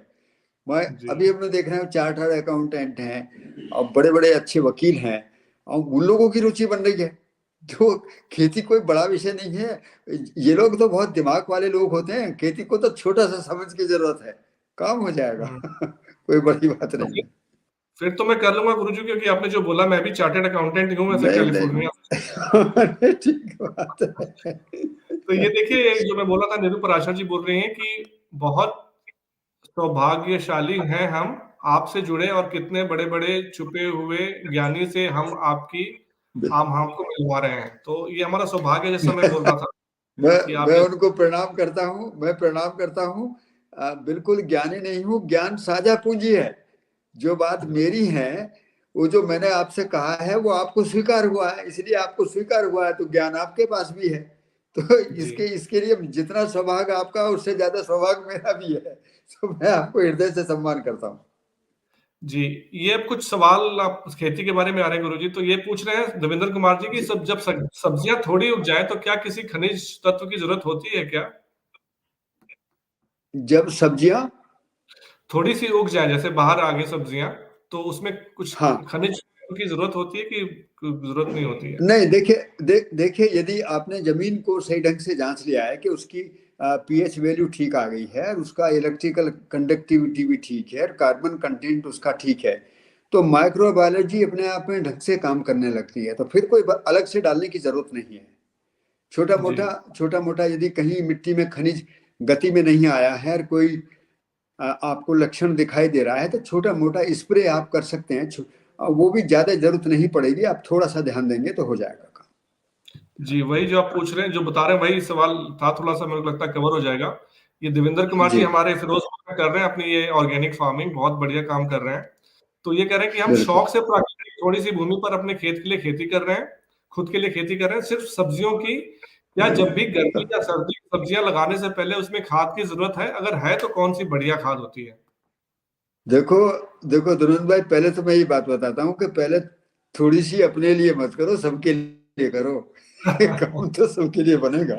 मैं जी। अभी हमने देख रहे हैं चार्टर्ड अकाउंटेंट हैं और बड़े बड़े अच्छे वकील हैं, और उन लोगों की रुचि बन रही है। जो खेती कोई बड़ा विषय नहीं है, ये लोग तो बहुत दिमाग वाले लोग होते हैं, खेती को तो छोटा सा समझ की जरूरत है, काम हो जाएगा। हम्म। कोई बड़ी बात तो नहीं है। फिर तो मैं कर लूंगा गुरुजी, क्योंकि आपने जो बोला मैं भी चार्टर्ड अकाउंटेंट ही हूँ वैसे नहीं कैलिफोर्निया। नहीं, अरे ठीक बात है। तो ये देखिए जो मैं बोला था, निरूपा आशा जी बोल रही हैं कि बहुत सौभाग्यशाली हैं हम आपसे जुड़े, और कितने बड़े बड़े छुपे हुए ज्ञानी से हम आपकी हम हमको मिलवा रहे हैं। तो ये हमारा सौभाग्य, जैसा मैं बोल रहा था कि आप मैं ये। उनको प्रणाम करता हूँ, मैं प्रणाम करता हूँ। बिल्कुल ज्ञानी नहीं हूँ, ज्ञान साझा पूंजी है। जो बात मेरी है, वो जो मैंने आपसे कहा है वो आपको स्वीकार हुआ है, इसलिए आपको स्वीकार हुआ है तो ज्ञान आपके पास भी है। तो जी। इसके लिए जितना सौभाग्य आपका, उससे ज्यादा सौभाग्य मेरा भी है। तो मैं आपको हृदय से सम्मान करता हूँ। जी, ये अब कुछ सवाल आप खेती के बारे में आ रहे हैं गुरुजी, तो ये पूछ रहे हैं देवेंद्र कुमार जी की, जी। सब जब सब्जियां थोड़ी उग जाए तो क्या किसी खनिज तत्व की जरूरत होती है क्या? जब सब्जियां, थोड़ी सी उग जाए, जैसे बाहर आ गई सब्जियां, तो उसमें कुछ हाँ, खनिज की जरूरत होती है कि जरूरत नहीं होती है? नहीं देखिए, देखिए यदि आपने जमीन को सही ढंग से जांच लिया है कि उसकी पीएच वैल्यू ठीक आ गई है और उसका इलेक्ट्रिकल कंडक्टिविटी भी ठीक है और कार्बन कंटेंट उसका ठीक है, तो माइक्रोबायोलॉजी अपने आप में ढंग से काम करने लगती है, तो फिर कोई अलग से डालने की जरूरत नहीं है। जी। छोटा मोटा यदि कहीं मिट्टी में खनिज गति में नहीं आया है और कोई आपको लक्षण दिखाई दे रहा है, तो छोटा मोटा स्प्रे आप कर सकते हैं। वो भी ज्यादा जरूरत नहीं पड़ेगी, आप थोड़ा सा ध्यान देंगे तो हो जाएगा काम। जी, वही जो आप पूछ रहे हैं, जो बता रहे हैं, वही सवाल था, थोड़ा-सा मेरे को लगता है कवर हो जाएगा। ये देवेंद्र कुमार जी जी, हमारे फिरोजपुर में कर रहे हैं अपनी ये ऑर्गेनिक फार्मिंग, बहुत बढ़िया काम कर रहे हैं। तो ये कह रहे हैं कि हम बिल्कुल। शौक से प्राकृतिक थोड़ी-सी भूमि पर अपने खेत के लिए खेती कर रहे हैं, खुद के लिए खेती कर रहे हैं, सिर्फ सब्जियों की। या जब भी गर्मी या सर्दी की सब्जियाँ लगाने से पहले उसमें खाद की ज़रूरत है? अगर है तो कौन-सी बढ़िया खाद होती है? देखो देखो दुरंत भाई, पहले तो मैं ये बात बताता हूँ कि पहले थोड़ी सी अपने लिए मत करो, सबके लिए करो। काम तो सबके लिए बनेगा।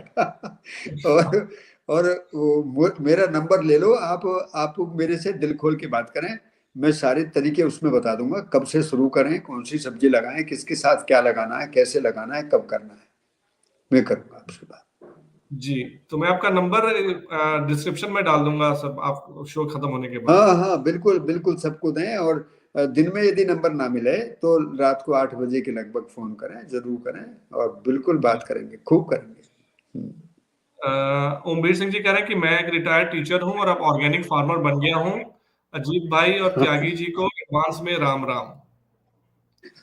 और मेरा नंबर ले लो आप मेरे से दिल खोल के बात करें, मैं सारे तरीके उसमें बता दूंगा, कब से शुरू करें, कौन सी सब्जी लगाएं, किसके साथ क्या लगाना है, कैसे लगाना है, कब करना है, मैं करूंगा आपसे बात। जी, तो मैं आपका नंबर डिस्क्रिप्शन में डाल दूँगा, सब आप शो खत्म होने के बाद। हाँ हाँ, बिल्कुल बिल्कुल, सबको दें। और दिन में यदि नंबर ना मिले तो रात को 8 बजे के लगभग फोन करें, जरूर करें, और बिल्कुल जी। बात करेंगे, खूब करेंगे। हम्म। ओमवीर सिंह जी कह रहे हैं कि मैं एक रिटायर्ड टीचर हूँ और अब ऑर्गेनिक फार्मर बन गया हूँ। अजीत भाई और त्यागी जी को एडवांस में राम राम।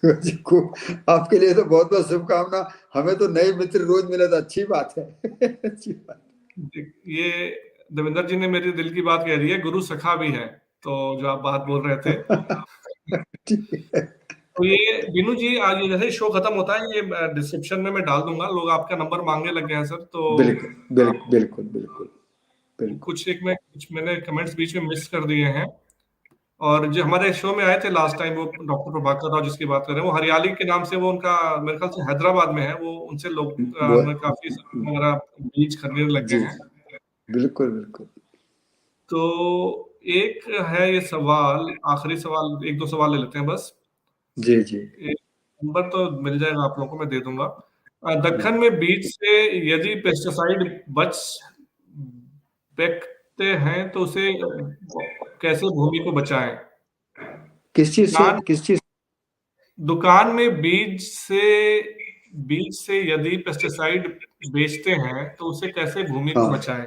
आपके लिए तो बहुत बहुत शुभकामना। हमें तो नए मित्र रोज मिले तो अच्छी बात है। अच्छी बात। ये देवेंद्र जी ने मेरे दिल की बात कह दी है, गुरु सखा भी है, तो जो आप बात बोल रहे थे। ठीक है। तो ये बीनू जी, आज ये जैसे शो खत्म होता है, ये डिस्क्रिप्शन में मैं डाल दूंगा, लोग आपका नंबर मांगने लग गए हैं सर, तो बिल्कुल आप बिल्कुल बिल्कुल बिल्कुल बिल्कुल। कुछ मैंने कमेंट्स बीच में मिस कर दिए हैं। और जो हमारे शो में आए थे लास्ट टाइम, वो डॉक्टर प्रभाकर राव जिसकी बात कर रहे हैं, वो हरियाली के नाम से, वो उनका मेरे ख्याल से हैदराबाद में है, वो उनसे लोग वो, में काफी सब्जी वगैरह बीज खरीदने लग गए जी हैं। जी, बिल्कुल बिल्कुल। तो एक है ये सवाल, आखिरी सवाल, एक दो सवाल ले लेते हैं बस। जी जी। एक नंबर तो मिल जाएगा आप लोगों को, मैं दे दूंगा। दक्कन हम्म। में बीज से यदि पेस्टिसाइड बच फेंकते हैं तो उसे कैसे भूमि को बचाएं? किस चीज से, दुकान किस चीज? दुकान में बीज से यदि पेस्टिसाइड बेचते हैं तो उसे कैसे भूमि को हाँ बचाएं?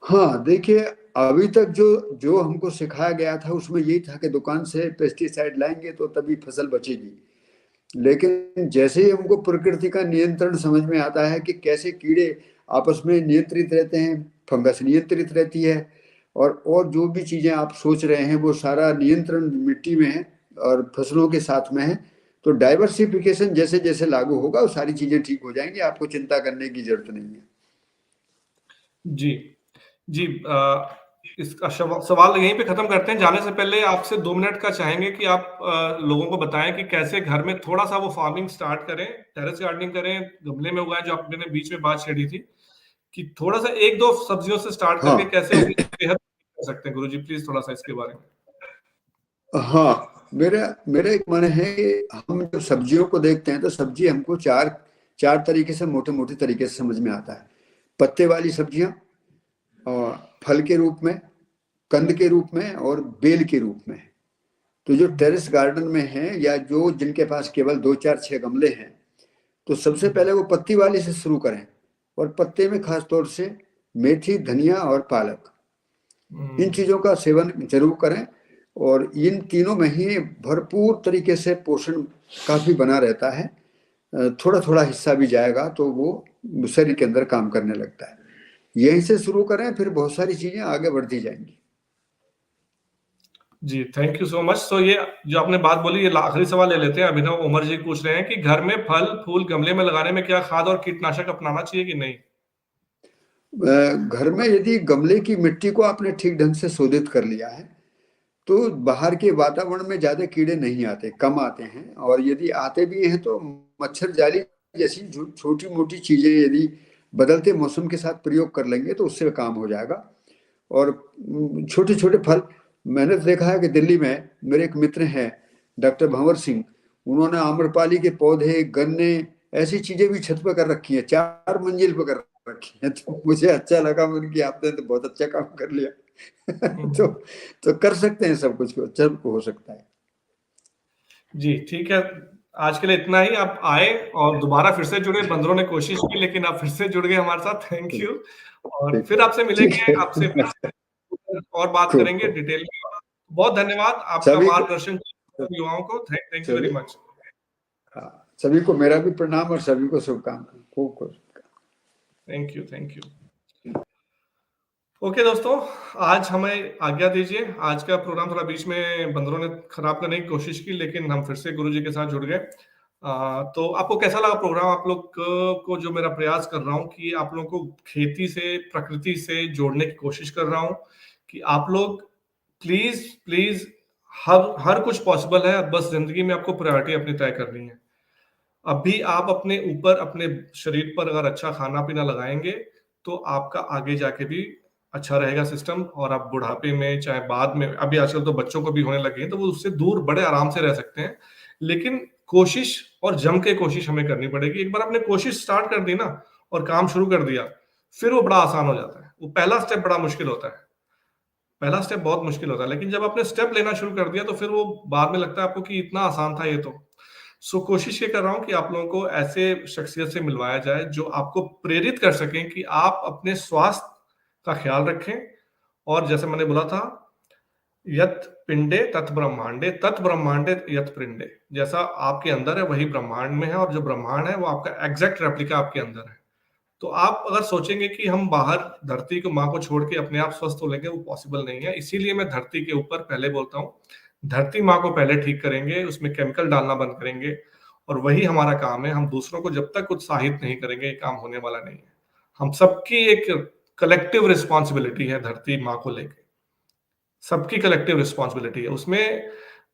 हाँ, देखिए, अभी तक जो जो हमको सिखाया गया था उसमें यही था कि दुकान से पेस्टिसाइड लाएंगे तो तभी फसल बचेगी। लेकिन जैसे ही हमको प्रकृति का नियंत्रण समझ में आता है कि कैसे कीड़े आपस में नियंत्रित रहते हैं, फंगस नियंत्रित रहती है, और जो भी चीज़ें आप सोच रहे हैं वो सारा नियंत्रण मिट्टी में है और फसलों के साथ में है। तो डाइवर्सिफिकेशन जैसे जैसे लागू होगा वो सारी चीज़ें ठीक हो जाएंगी, आपको चिंता करने की जरूरत नहीं है। जी जी, इसका सवाल यहीं पे खत्म करते हैं। जाने से पहले आपसे 2 मिनट का चाहेंगे कि आप लोगों को बताएं कि कैसे घर में थोड़ा सा वो फार्मिंग स्टार्ट करें, टेरेस गार्डनिंग करें, गमले में उगाएं, जो आपने बीच में बात छेड़ी थी कि थोड़ा सा 1-2 सब्जियों से स्टार्ट हाँ करके कैसे अपनी सेहत कर सकते हैं। गुरुजी प्लीज थोड़ा सा इसके बारे में। हाँ, मेरा एक मन है कि हम जब सब्जियों को देखते हैं तो सब्जी हमको चार चार तरीके से, मोटे मोटे तरीके से समझ में आता है। पत्ते वाली सब्जियां, और फल के रूप में, कंद के रूप में, और बेल के रूप में। तो जो टेरेस गार्डन में है या जो जिनके पास केवल 2 4 6 गमले हैं, तो सबसे पहले वो पत्ती वाली से शुरू करें। और पत्ते में खास तौर से मेथी, धनिया और पालक, इन चीज़ों का सेवन जरूर करें। और इन तीनों में ही भरपूर तरीके से पोषण काफ़ी बना रहता है। थोड़ा थोड़ा हिस्सा भी जाएगा तो वो शरीर के अंदर काम करने लगता है। यहीं से शुरू करें, फिर बहुत सारी चीज़ें आगे बढ़ती जाएंगी। जी, थैंक यू सो मच। सो ये जो आपने बात बोली, ये आखिरी सवाल ले लेते हैं। अभिनव उमर जी पूछ रहे हैं कि घर में फल फूल गमले में लगाने में क्या खाद और कीटनाशक अपनाना चाहिए कि नहीं? घर में यदि गमले की मिट्टी को आपने ठीक ढंग से शोधित कर लिया है तो बाहर के वातावरण में ज्यादा कीड़े नहीं आते, कम आते हैं। और यदि आते भी हैं तो मच्छर जाली जैसी छोटी मोटी चीजें यदि बदलते मौसम के साथ प्रयोग कर लेंगे तो उससे काम हो जाएगा। और छोटे छोटे फल, मैंने तो देखा है कि दिल्ली में मेरे एक मित्र हैं डॉक्टर भंवर सिंह, उन्होंने आम्रपाली के पौधे, गन्ने, ऐसी चीजें भी छत पर कर रखी हैं, 4 मंजिल पर कर रखी हैं। तो मुझे अच्छा लगा, उनकी आपने तो बहुत अच्छा काम कर लिया। तो कर सकते हैं, सब कुछ सब हो सकता है। जी, ठीक है। आज के लिए इतना ही। आप आए और दोबारा फिर से जुड़े। बंदरों ने कोशिश की लेकिन आप फिर से जुड़ गए हमारे साथ। Thank you. और ठीक फिर है, आपसे ठीक मिलेंगे, आपसे फिर है। से और बात खूब करेंगे खूब। डिटेल में। बहुत धन्यवाद आपका सभी को, मार्गदर्शन युवाओं को। थैंक यू वेरी सभी, मच। हाँ, सभी को मेरा भी प्रणाम और सभी को शुभकामनाएं। खूब खूब। Thank you, thank you. Okay दोस्तों, आज हमें आज्ञा दीजिए। आज का प्रोग्राम थोड़ा बीच में बंदरों ने खराब करने की कोशिश की, लेकिन हम फिर से गुरुजी के साथ जुड़ गए। तो आपको कैसा लगा प्रोग्राम? आप लोग को जो मेरा प्रयास कर रहा हूँ कि आप लोगों को खेती से, प्रकृति से जोड़ने की कोशिश कर रहा हूँ कि आप लोग प्लीज प्लीज, हर हर कुछ पॉसिबल है, बस जिंदगी में आपको प्रायोरिटी अपनी तय करनी है। अभी आप अपने ऊपर, अपने शरीर पर अगर अच्छा खाना पीना लगाएंगे तो आपका आगे जाके भी अच्छा रहेगा सिस्टम। और आप बुढ़ापे में, चाहे बाद में, अभी आजकल तो बच्चों को भी होने लगे हैं तो वो उससे दूर बड़े आराम से रह सकते हैं। लेकिन कोशिश, और जम के कोशिश हमें करनी पड़ेगी। एक बार आपने कोशिश स्टार्ट कर दी ना और काम शुरू कर दिया, फिर वो बड़ा आसान हो जाता है। वो पहला स्टेप बड़ा मुश्किल होता है, पहला स्टेप बहुत मुश्किल होता है, लेकिन जब आपने स्टेप लेना शुरू कर दिया तो फिर वो बाद में लगता है आपको कि इतना आसान था ये तो। सो कोशिश ये कर रहा हूँ कि आप लोगों को ऐसे शख्सियत से मिलवाया जाए जो आपको प्रेरित कर सकें कि आप अपने स्वास्थ्य का ख्याल रखें। और जैसे मैंने बोला था, यत पिंडे तत् ब्रह्मांडे, तत् ब्रह्मांडे यत पिंडे, जैसा आपके अंदर है वही ब्रह्मांड में है, और जो ब्रह्मांड है वो आपका एग्जैक्ट रेप्लिका आपके अंदर है। तो आप अगर सोचेंगे कि हम बाहर धरती को, माँ को छोड़ के अपने आप स्वस्थ हो लेंगे, वो पॉसिबल नहीं है। इसीलिए मैं धरती के ऊपर पहले बोलता हूँ, धरती माँ को पहले ठीक करेंगे, उसमें केमिकल डालना बंद करेंगे, और वही हमारा काम है। हम दूसरों को जब तक उत्साहित नहीं करेंगे, ये काम होने वाला नहीं है। हम सबकी एक कलेक्टिव रिस्पॉन्सिबिलिटी है धरती माँ को लेके, सबकी कलेक्टिव रिस्पॉन्सिबिलिटी है। उसमें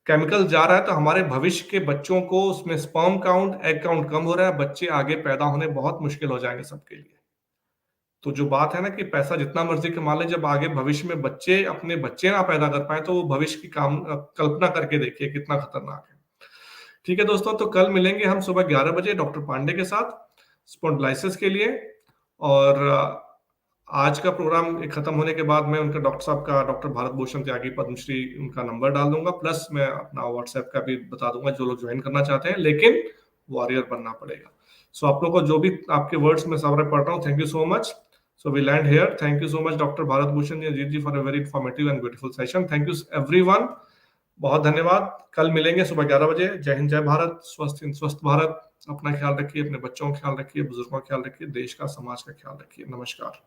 केमिकल जा रहा है तो हमारे भविष्य के बच्चों को, उसमें स्पर्म काउंट, एग काउंट कम हो रहा है, बच्चे आगे पैदा होने बहुत मुश्किल हो जाएंगे सबके लिए। तो जो बात है ना कि पैसा जितना मर्जी कमा ले, जब आगे भविष्य में बच्चे अपने बच्चे ना पैदा कर पाए तो वो भविष्य की कल्पना करके देखिए कितना खतरनाक है। ठीक है दोस्तों, तो कल मिलेंगे हम सुबह 11 बजे डॉक्टर पांडे के साथ स्पॉन्डिलाइसिस के लिए। और आज का प्रोग्राम खत्म होने के बाद मैं उनका, डॉक्टर साहब का, डॉक्टर भारत भूषण त्यागी पद्मश्री, उनका नंबर डाल दूंगा, प्लस मैं अपना व्हाट्सएप का भी बता दूंगा जो लोग ज्वाइन करना चाहते हैं, लेकिन वॉरियर बनना पड़ेगा। सो आप लोग को जो भी आपके वर्ड्स में सामने पढ़ रहा हूँ, thank you so much. So we land here. Thank you so much doctor Bharat Bhushan ji, Ajit ji, for a very informative and beautiful session. Thank you everyone, बहुत धन्यवाद। कल मिलेंगे सुबह 11 बजे। जय हिंद, जय भारत, स्वस्थ हिंद, स्वस्थ भारत। अपना ख्याल रखिए, अपने बच्चों का ख्याल रखिए, बुजुर्गों का ख्याल रखिए, देश का, समाज का ख्याल रखिए। नमस्कार।